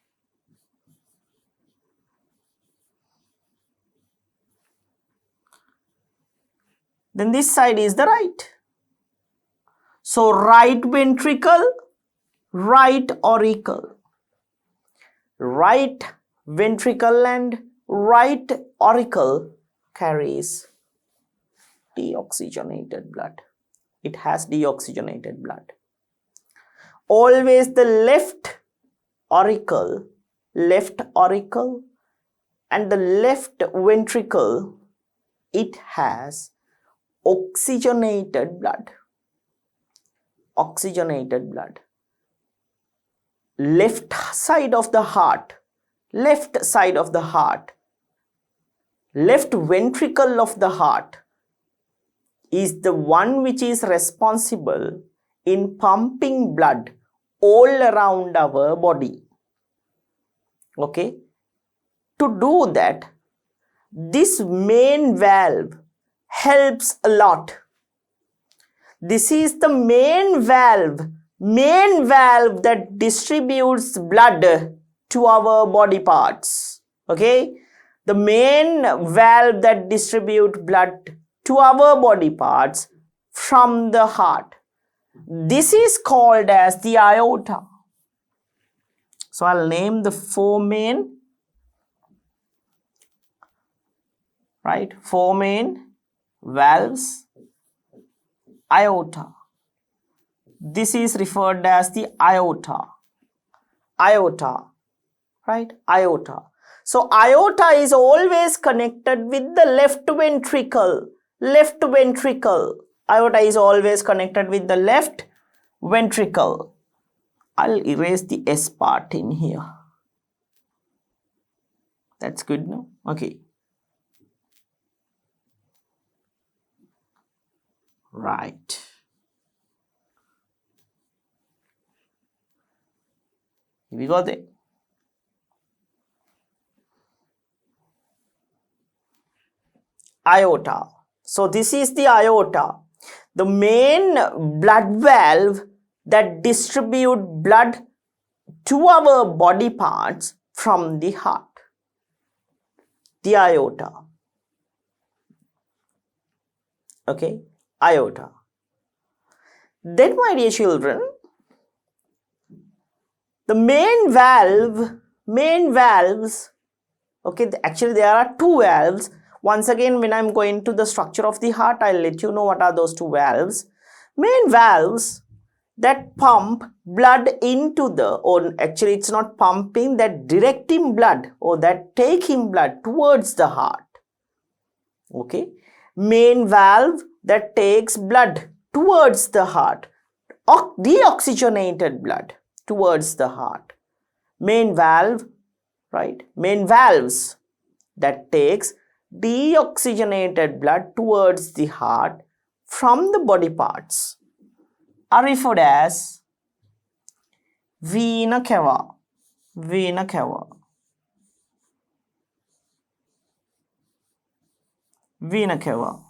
Then this side is the right. So right ventricle, right auricle. Right ventricle and right auricle carries deoxygenated blood. It has deoxygenated blood. Always the left auricle and the left ventricle, it has oxygenated blood. Oxygenated blood. Left side of the heart, left ventricle of the heart is the one which is responsible in pumping blood all around our body. Okay? To do that, this main valve helps a lot. This is the main valve that distributes blood to our body parts. Okay? The main valve that distributes blood to our body parts from the heart. This is called as the aorta. So I'll name the 4 main, right? 4 main valves, aorta. This is referred as the aorta. Aorta, right? Aorta. So aorta is always connected with the left ventricle. Left ventricle. Aorta is always connected with the left ventricle. I'll erase the S part in here. That's good, no? Okay. Right. Here we go there. Aorta. So this is the aorta, the main blood valve that distribute blood to our body parts from the heart. The aorta. Okay, aorta. Then, my dear children, the main valves, okay, actually there are two valves. Once again, when I'm going to the structure of the heart, I'll let you know what are those two valves. Main valves that pump blood into the, or actually it's not pumping, that directing blood or that taking blood towards the heart. Okay, main valve that takes blood towards the heart, deoxygenated blood towards the heart. Main valve, right? Main valves that takes deoxygenated blood towards the heart from the body parts are referred as vena cava. Vena cava. Vena cava.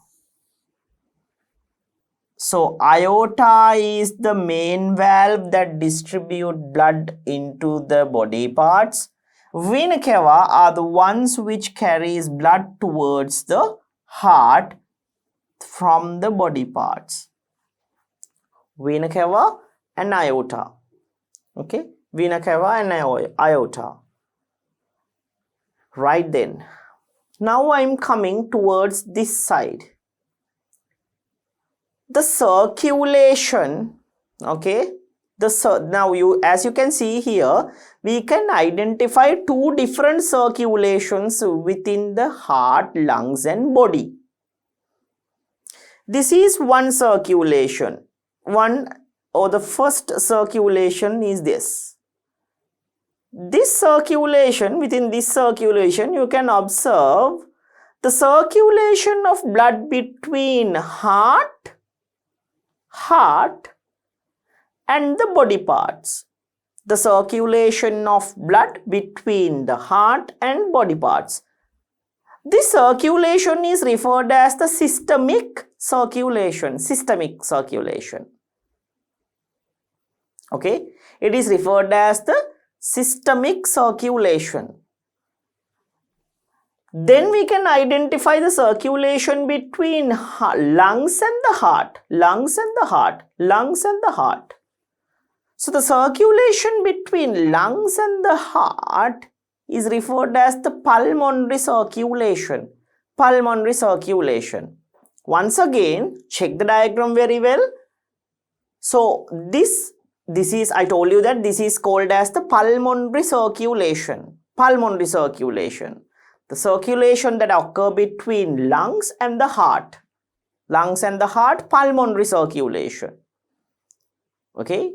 So aorta is the main valve that distribute blood into the body parts. Vena cava are the ones which carries blood towards the heart from the body parts. Vena cava and aorta. Okay, vena cava and aorta. Right then. Now I am coming towards this side. The circulation, okay, now as you can see here, we can identify two different circulations within the heart, lungs and body. This is one circulation. The first circulation is this. This circulation, within this circulation, you can observe the circulation of blood between heart and the body parts. The circulation of blood between the heart and body parts. This circulation is referred as the systemic circulation. Systemic circulation. Okay, it is referred as the systemic circulation. Then we can identify the circulation between lungs and the heart. Lungs and the heart. Lungs and the heart. So the circulation between lungs and the heart is referred as the pulmonary circulation. Pulmonary circulation. Once again, check the diagram very well. So this is, I told you that this is called as the pulmonary circulation. Pulmonary circulation. The circulation that occur between lungs and the heart. Lungs and the heart, pulmonary circulation. Okay.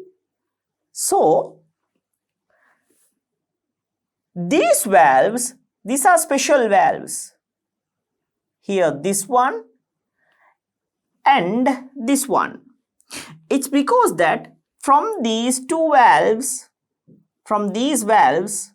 So, these valves, these are special valves. Here, this one and this one. It's because that from these two valves, from these valves,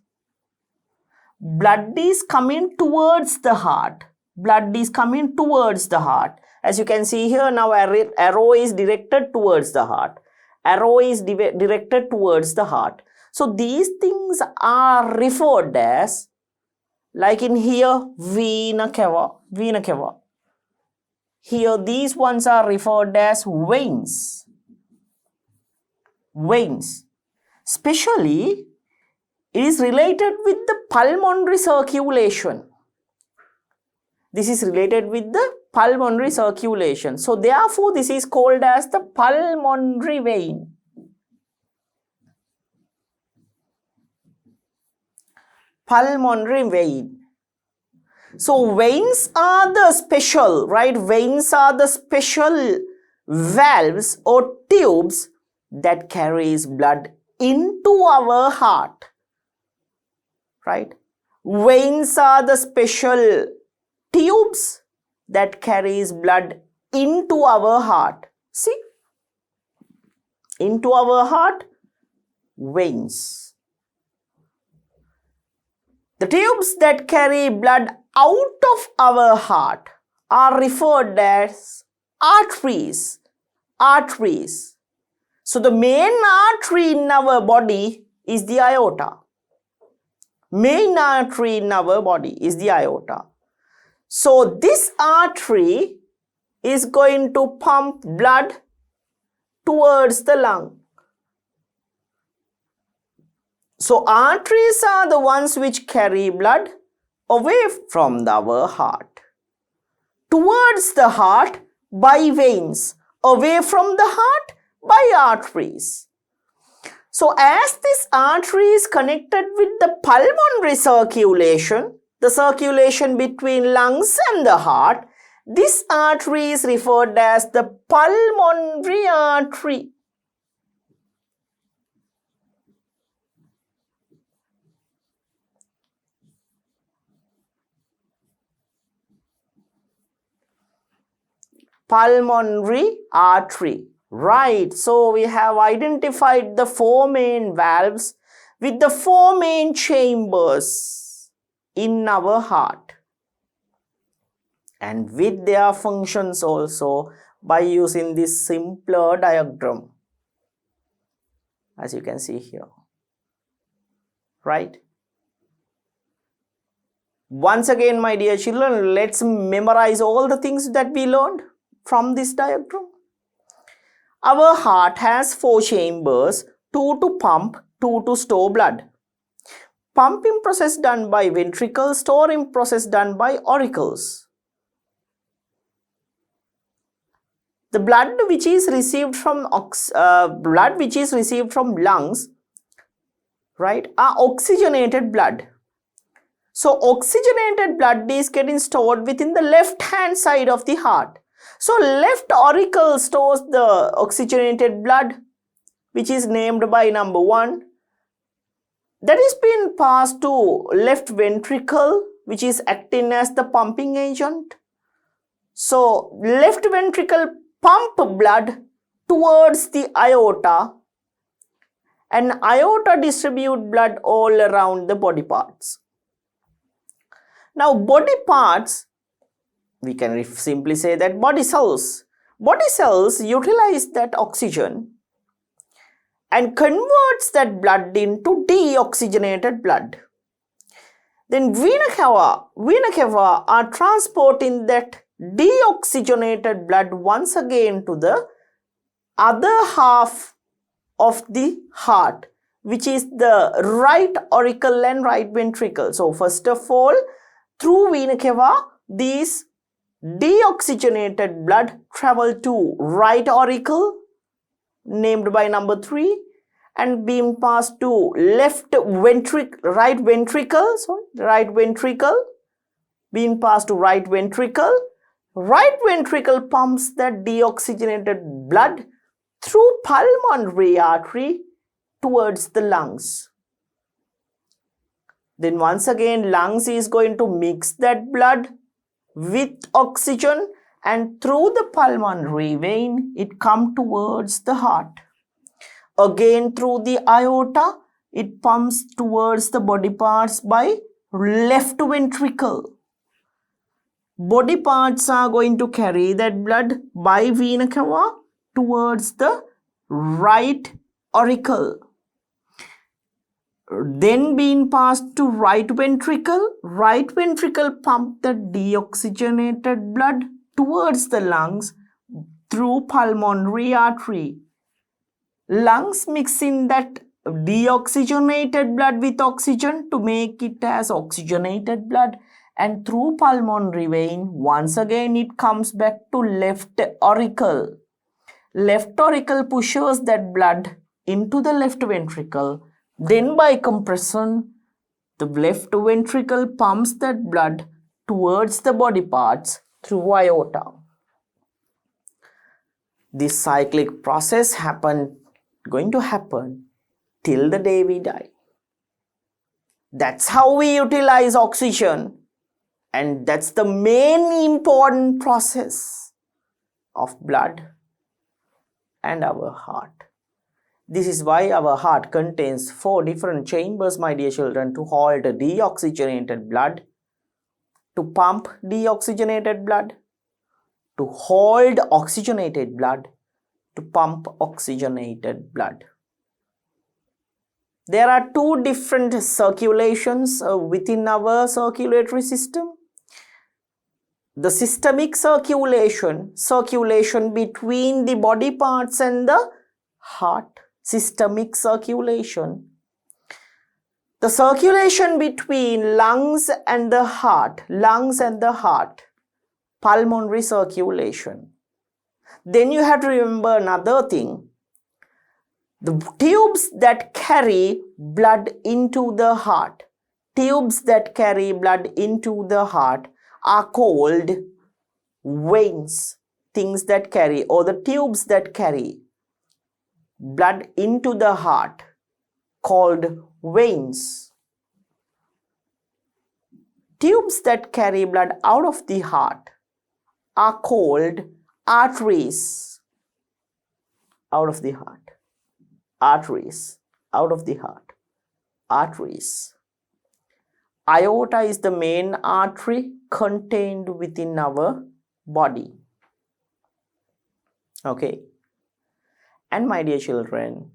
blood is coming towards the heart. Blood is coming towards the heart. As you can see here, now arrow is directed towards the heart. Arrow is directed towards the heart. So these things are referred as, like in here, vena cava. Vena cava. Here, these ones are referred as veins. Veins. Especially, it is related with the pulmonary circulation. This is related with the pulmonary circulation. So therefore, this is called as the pulmonary vein. Pulmonary vein. So veins are the special, right? Veins are the special valves or tubes that carries blood into our heart, right? Veins are the special tubes that carries blood into our heart. See, into our heart, veins. The tubes that carry blood out of our heart are referred as arteries. Arteries. So the main artery in our body is the aorta. Main artery in our body is the aorta. So this artery is going to pump blood towards the lung. So arteries are the ones which carry blood away from our heart towards the heart by veins, away from the heart by arteries. So as this artery is connected with the pulmonary circulation, the circulation between lungs and the heart, this artery is referred as the pulmonary artery. Pulmonary artery. Right, so we have identified the four main valves with the four main chambers in our heart and with their functions also by using this simpler diagram, as you can see here. Right? Once again, my dear children, let's memorize all the things that we learned from this diagram. Our heart has four chambers, two to pump, two to store blood. Pumping process done by ventricles, storing process done by auricles. The blood which is received from lungs, right, are oxygenated blood. So oxygenated blood is getting stored within the left hand side of the heart. So left auricle stores the oxygenated blood, which is named by number 1. That is being passed to left ventricle, which is acting as the pumping agent. So left ventricle pump blood towards the aorta, and aorta distribute blood all around the body parts. Now body parts, we can simply say that body cells. Body cells utilize that oxygen and converts that blood into deoxygenated blood. Then vena cava are transporting that deoxygenated blood once again to the other half of the heart, which is the right auricle and right ventricle. So first of all, through vena cava, these deoxygenated blood travel to right auricle, named by number 3, and being passed to right ventricle, being passed to right ventricle. Right ventricle pumps that deoxygenated blood through pulmonary artery towards the lungs. Then once again, lungs is going to mix that blood with oxygen, and through the pulmonary vein, it comes towards the heart. Again, through the aorta, it pumps towards the body parts by left ventricle. Body parts are going to carry that blood by vena cava towards the right auricle. Then being passed to right ventricle pump the deoxygenated blood towards the lungs through pulmonary artery. Lungs mixing that deoxygenated blood with oxygen to make it as oxygenated blood, and through pulmonary vein once again it comes back to left auricle. Left auricle pushes that blood into the left ventricle. Then by compression, the left ventricle pumps that blood towards the body parts through aorta. This cyclic process going to happen till the day we die. That's how we utilize oxygen, and that's the main important process of blood and our heart. This is why our heart contains 4 different chambers, my dear children, to hold deoxygenated blood, to pump deoxygenated blood, to hold oxygenated blood, to pump oxygenated blood. There are 2 different circulations within our circulatory system. The systemic circulation between the body parts and the heart, systemic circulation. The circulation between lungs and the heart, pulmonary circulation. Then you have to remember another thing. The tubes that carry blood into the heart, are called veins. Things that carry, or the tubes that carry blood into the heart, called veins. Tubes that carry blood out of the heart are called arteries. Aorta is the main artery contained within our body. Okay. And my dear children,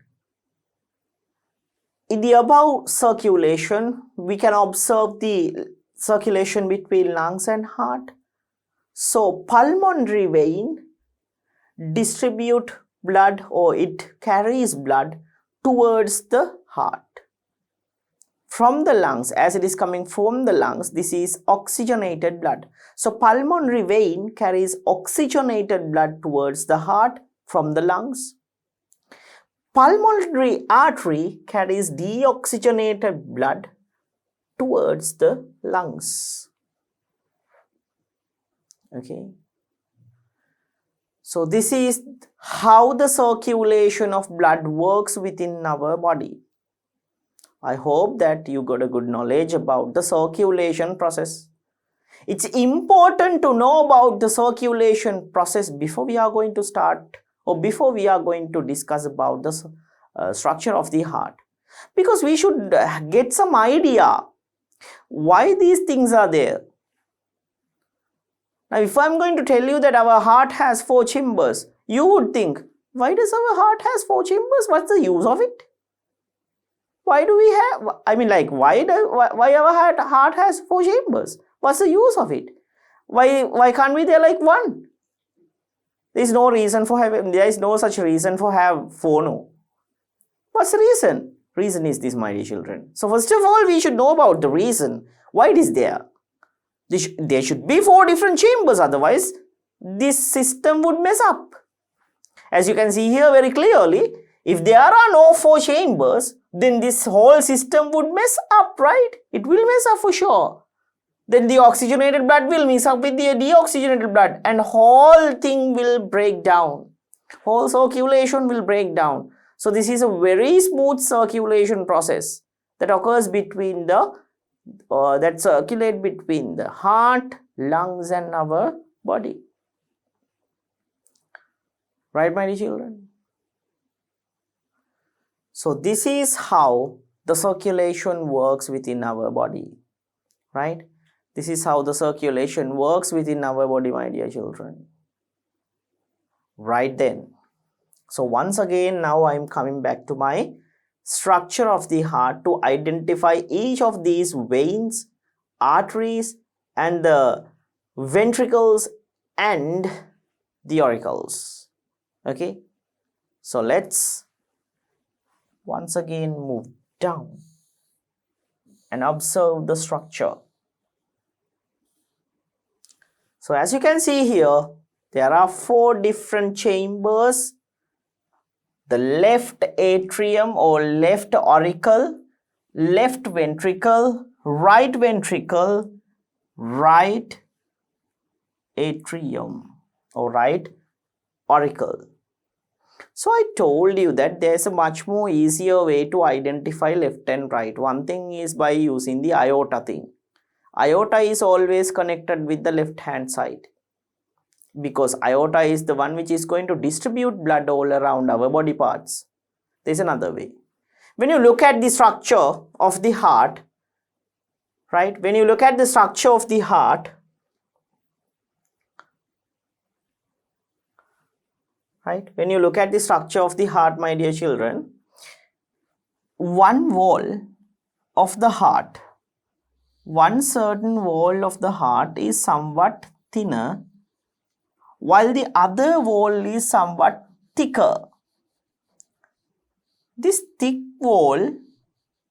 in the above circulation, we can observe the circulation between lungs and heart. So pulmonary vein distribute blood, or it carries blood towards the heart. From the lungs, as it is coming from the lungs, this is oxygenated blood. So pulmonary vein carries oxygenated blood towards the heart from the lungs. Pulmonary artery carries deoxygenated blood towards the lungs. Okay. So this is how the circulation of blood works within our body. I hope that you got a good knowledge about the circulation process. It's important to know about the circulation process before we are going to start, or before we are going to discuss about the structure of the heart. Because we should get some idea why these things are there. Now, if I'm going to tell you that our heart has 4 chambers, you would think, why does our heart has 4 chambers? What's the use of it? Why do we have, why our heart has 4 chambers? What's the use of it? Why can't we there like 1? There is no such reason for have 4, no. What's the reason? Reason is this, my dear children. So first of all, we should know about the reason why it is there. There should be 4 different chambers, otherwise this system would mess up. As you can see here very clearly, if there are no 4 chambers, then this whole system would mess up, right? It will mess up for sure. Then the oxygenated blood will mix up with the deoxygenated blood, and whole thing will break down. Whole circulation will break down. So this is a very smooth circulation process that occurs between that circulate between the heart, lungs and our body. Right, my dear children? So this is how the circulation works within our body, right? This is how the circulation works within our body, my dear children. Right then. So once again, now I am coming back to my structure of the heart to identify each of these veins, arteries and the ventricles and the auricles. Okay. So let's once again move down and observe the structure. So as you can see here, there are 4 different chambers: the left atrium or left auricle, left ventricle, right atrium or right auricle. So I told you that there's a much more easier way to identify left and right. One thing is by using the aorta thing. Aorta is always connected with the left hand side, because aorta is the one which is going to distribute blood all around our body parts. There's another way. When you look at the structure of the heart, right? When you look at the structure of the heart, right? When you look at the structure of the heart, my dear children, one wall of the heart, one certain wall of the heart is somewhat thinner, while the other wall is somewhat thicker. This thick wall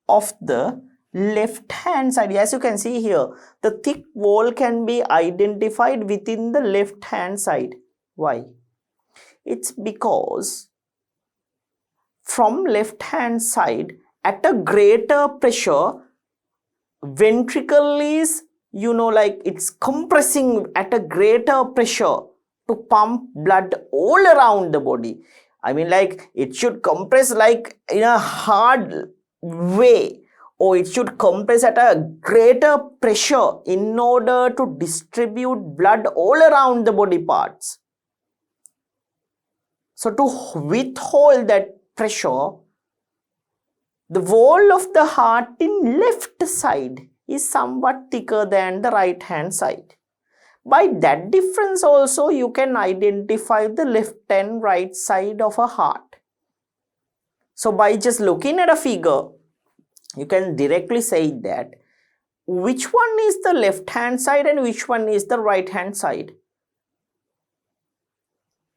of the left hand side, as you can see here, the thick wall can be identified within the left hand side. Why? It's because from left hand side, at a greater pressure, ventricle is, like it's compressing at a greater pressure to pump blood all around the body. I mean, like it should compress like in a hard way, or it should compress at a greater pressure in order to distribute blood all around the body parts. So to withhold that pressure, the wall of the heart in left side is somewhat thicker than the right hand side. By that difference also you can identify the left and right side of a heart. So by just looking at a figure, you can directly say that which one is the left hand side and which one is the right hand side.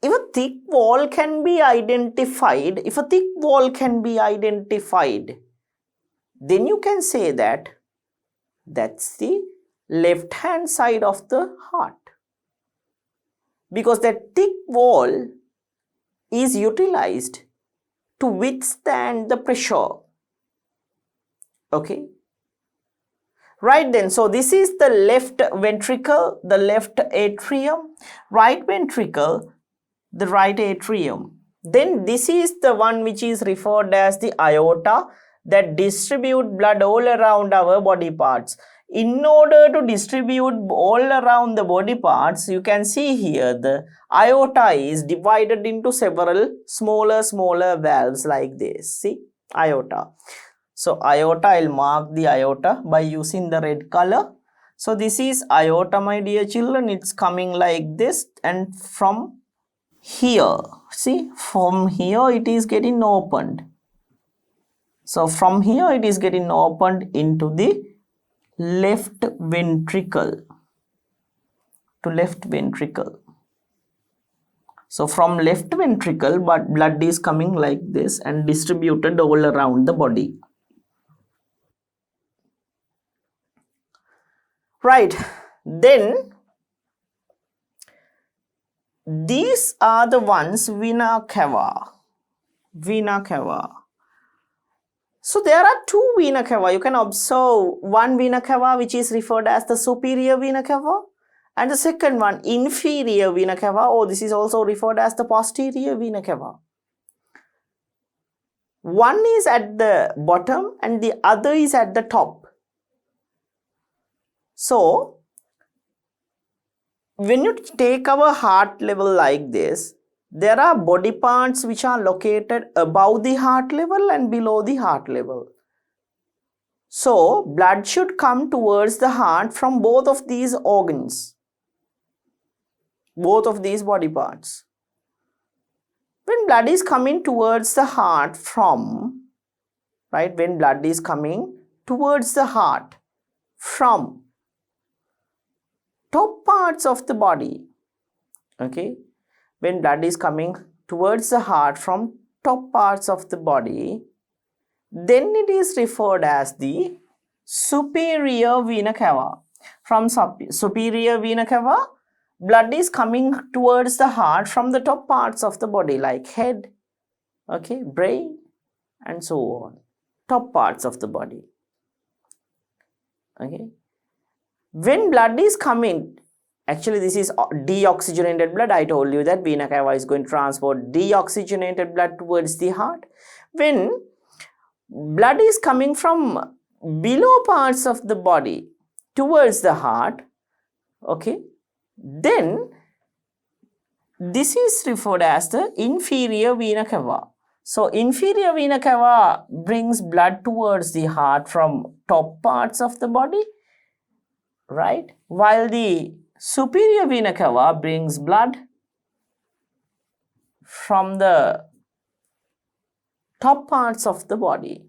If a thick wall can be identified, then you can say that that's the left hand side of the heart, because that thick wall is utilized to withstand the pressure. Okay, right then, so this is the left ventricle, the left atrium, right ventricle, the right atrium. Then this is the one which is referred as the aorta, that distribute blood all around our body parts. In order to distribute all around the body parts, you can see here the aorta is divided into several smaller valves like this. See, aorta. So aorta, I'll mark the aorta by using the red color. So this is aorta, my dear children. It's coming like this, and from here, see, from here it is getting opened. So from here it is getting opened into the left ventricle, to left ventricle. So from left ventricle, but blood is coming like this and distributed all around the body. Right, then these are the ones vena cava. So there are 2 vena cava. You can observe one vena cava which is referred as the superior vena cava, and the second one inferior vena cava, or this is also referred as the posterior vena cava. One is at the bottom and the other is at the top. So when you take our heart level like this, there are body parts which are located above the heart level and below the heart level. So blood should come towards the heart from both of these organs, both of these body parts. When blood is coming towards the heart from, right, when blood is coming towards the heart from top parts of the body, okay, when blood is coming towards the heart from top parts of the body, then it is referred as the superior vena cava. From superior vena cava, blood is coming towards the heart from the top parts of the body like head, okay, brain, and so on. Top parts of the body. Okay. When blood is coming, actually this is deoxygenated blood. I told you that vena cava is going to transport deoxygenated blood towards the heart. When blood is coming from below parts of the body towards the heart, okay, then this is referred as the inferior vena cava. So inferior vena cava brings blood towards the heart from top parts of the body, right? While the superior vena cava brings blood from the top parts of the body.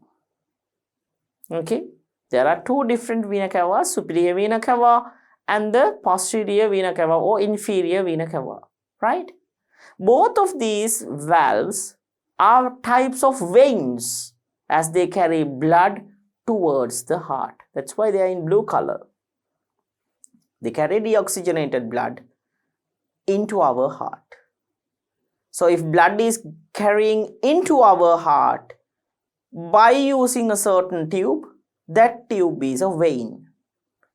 Okay, there are two different vena cava, superior vena cava and the posterior vena cava or inferior vena cava, right? Both of these valves are types of veins as they carry blood towards the heart. That's why they are in blue color. They carry deoxygenated blood into our heart. So if blood is carrying into our heart by using a certain tube, that tube is a vein.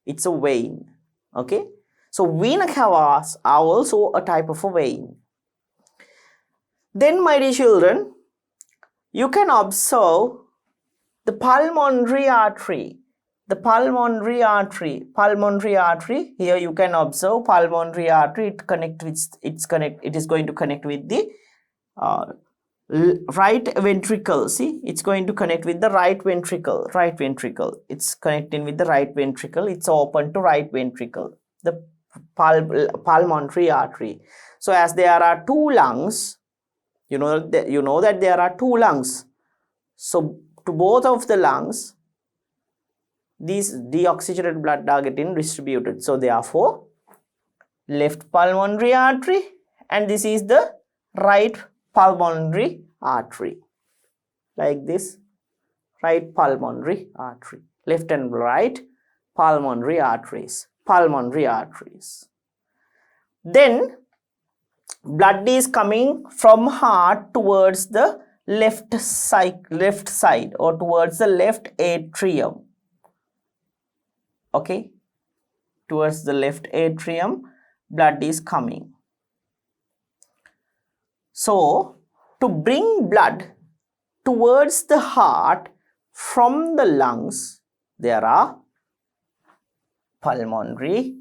It's a vein. Okay. So vena cavas are also a type of a vein. Then, my dear children, you can observe the pulmonary artery. The pulmonary artery. Here you can observe pulmonary artery. It is going to connect with the right ventricle. See, it's going to connect with the right ventricle. It's connecting with the right ventricle. It's open to right ventricle. The pulmonary artery. So as there are two lungs, you know that there are two lungs. So to both of the lungs, these deoxygenated blood are getting distributed. So therefore, left pulmonary artery, and this is the right pulmonary artery. Like this, right pulmonary artery. Left and right pulmonary arteries. Then blood is coming from heart towards the left side or towards the left atrium. Okay, towards the left atrium, blood is coming. So to bring blood towards the heart from the lungs, there are pulmonary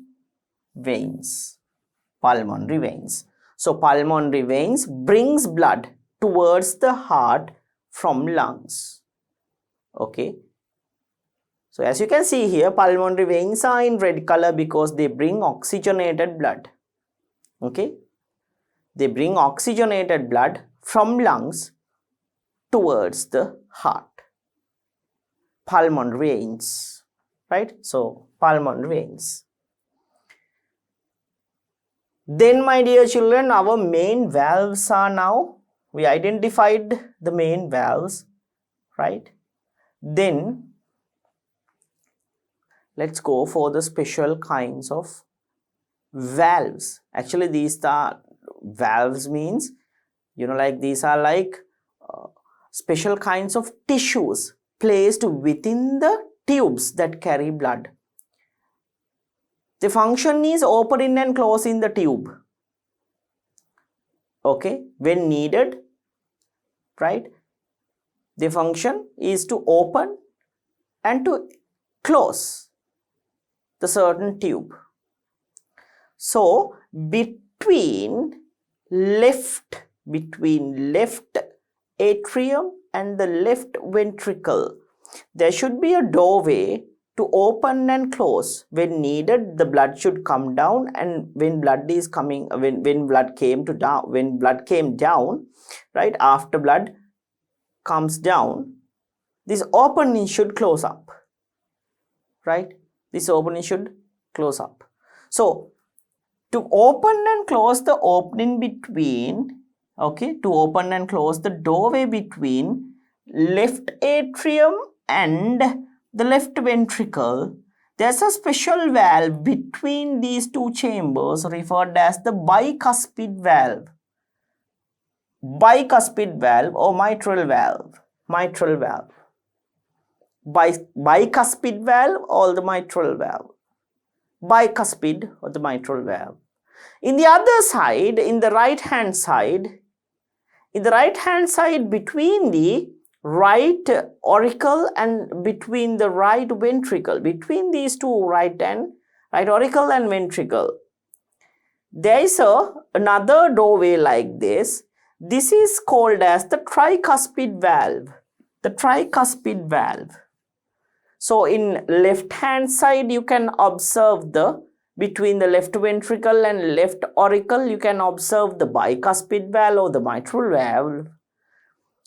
veins. So pulmonary veins brings blood towards the heart from lungs. Okay. So as you can see here, pulmonary veins are in red color because they bring oxygenated blood. Okay. They bring oxygenated blood from lungs towards the heart. Pulmonary veins. Right. So pulmonary veins. Then, my dear children, our main valves are now, we identified the main valves, right? Then, let's go for the special kinds of valves. Actually, these are valves means, like these are like special kinds of tissues placed within the tubes that carry blood. The function is opening and closing the tube. Okay, when needed, right? The function is to open and to close the certain tube. So between left atrium and the left ventricle, there should be a doorway to open and close. When needed, the blood should come down, and when blood came down, right, after blood comes down, this opening should close up, right? This opening should close up. So to open and close the opening between, okay, to open and close the doorway between left atrium and the left ventricle, there's a special valve between these two chambers referred as the bicuspid valve. Bicuspid valve or mitral valve. Mitral valve. Bicuspid valve or the mitral valve. Bicuspid or the mitral valve. In the other side, in the right hand side, between the right auricle and between the right ventricle, between these two right auricle and ventricle, there is another doorway like this. This is called as the tricuspid valve. The tricuspid valve. So in left hand side, you can observe between the left ventricle and left auricle, you can observe the bicuspid valve or the mitral valve.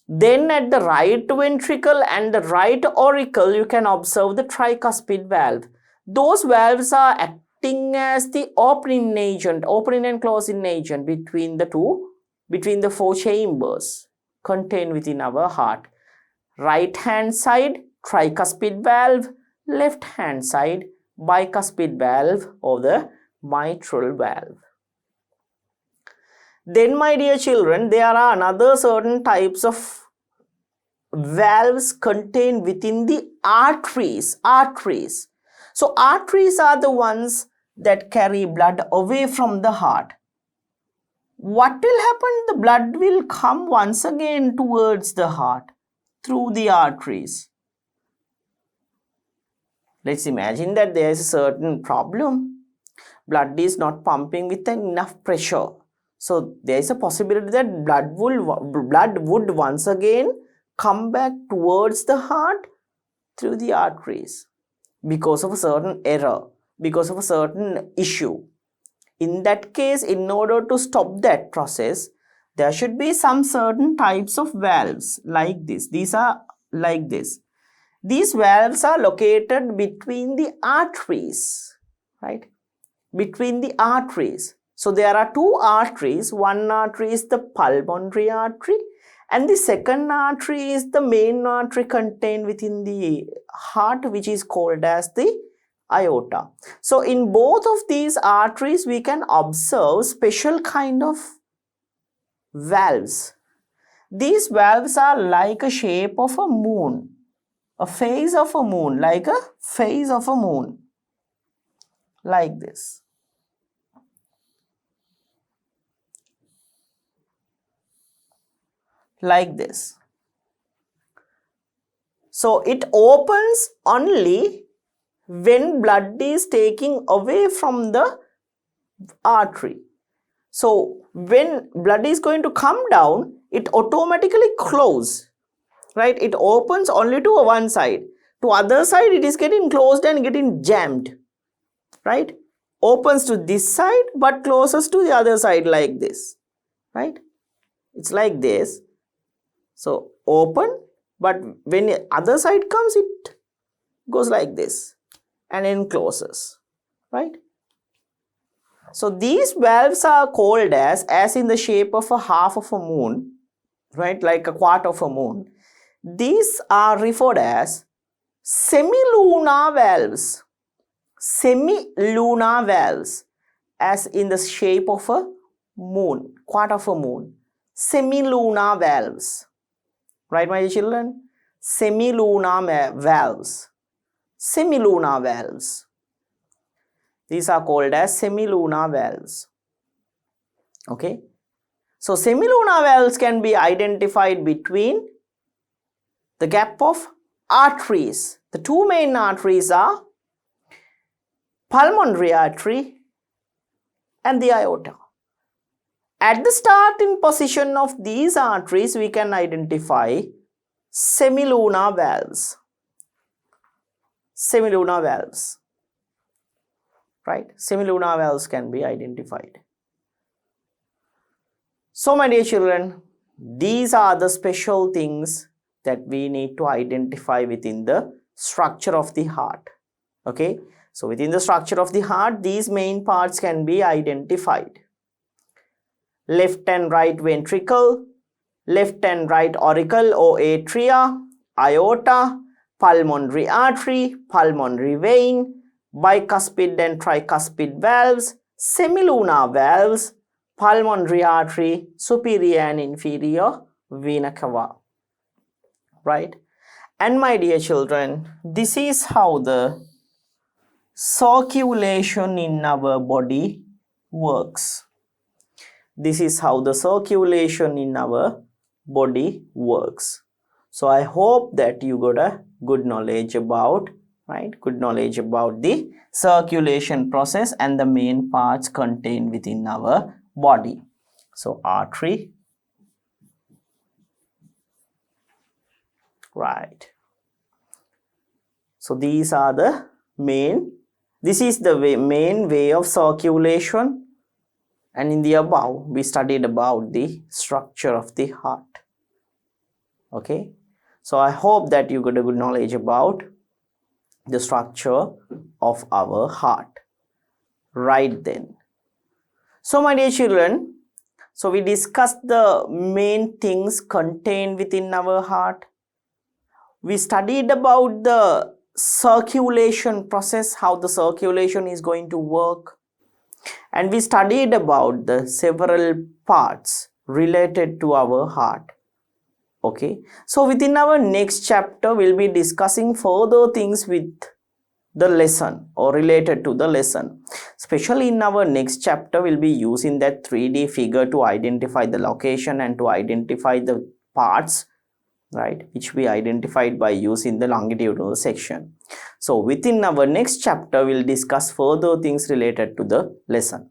Then at the right ventricle and the right auricle, you can observe the tricuspid valve. Those valves are acting as the opening and closing agent between the four chambers contained within our heart. Right hand side, tricuspid valve, left hand side, bicuspid valve or the mitral valve. Then, my dear children, there are another certain types of valves contained within the arteries. So arteries are the ones that carry blood away from the heart. What will happen? The blood will come once again towards the heart through the arteries. Let's imagine that there is a certain problem. Blood is not pumping with enough pressure. So there is a possibility that blood would once again come back towards the heart through the arteries because of a certain error, because of a certain issue. In that case, in order to stop that process, there should be some certain types of valves like this. These are like this. These valves are located between the arteries, right? Between the arteries. So there are two arteries. One artery is the pulmonary artery and the second artery is the main artery contained within the heart, which is called as the aorta. So in both of these arteries, we can observe special kind of valves. These valves are like a shape of a moon. A face of a moon, like a face of a moon, like this. Like this. So it opens only when blood is taking away from the artery. So when blood is going to come down, it automatically closes. Right? It opens only to one side. To other side, it is getting closed and getting jammed. Right? Opens to this side but closes to the other side like this. Right? It's like this. So open, but when the other side comes, it goes like this and then closes. Right? So these valves are called as in the shape of a half of a moon. Right? Like a quarter of a moon. These are referred as semilunar valves. Semilunar valves, as in the shape of a moon, quarter of a moon. Semilunar valves. Right, my children? Semilunar valves. Semilunar valves. These are called as semilunar valves. Okay. So semilunar valves can be identified between the gap of arteries. The two main arteries are pulmonary artery and the aorta. At the starting position of these arteries, we can identify semilunar valves. Semilunar valves. Right? Semilunar valves can be identified. So, my dear children, these are the special things that we need to identify within the structure of the heart. Okay, so within the structure of the heart, these main parts can be identified. Left and right ventricle, left and right auricle or atria, aorta, pulmonary artery, pulmonary vein, bicuspid and tricuspid valves, semilunar valves, pulmonary artery, superior and inferior vena cava. Right? And my dear children, this is how the circulation in our body works. This is how the circulation in our body works. So I hope that you got a good knowledge about, right? Good knowledge about the circulation process and the main parts contained within our body. So artery, right? So these are the this is the main way of circulation, and in the above we studied about the structure of the heart. Okay, so I hope that you got a good knowledge about the structure of our heart. Right then, so my dear children, so we discussed the main things contained within our heart. We studied about the circulation process, how the circulation is going to work, and we studied about the several parts related to our heart. Okay, so within our next chapter we'll be discussing further things with the lesson or related to the lesson. Especially in our next chapter we'll be using that 3D figure to identify the location and to identify the parts, right, which we identified by using the longitudinal section. So within our next chapter we'll discuss further things related to the lesson.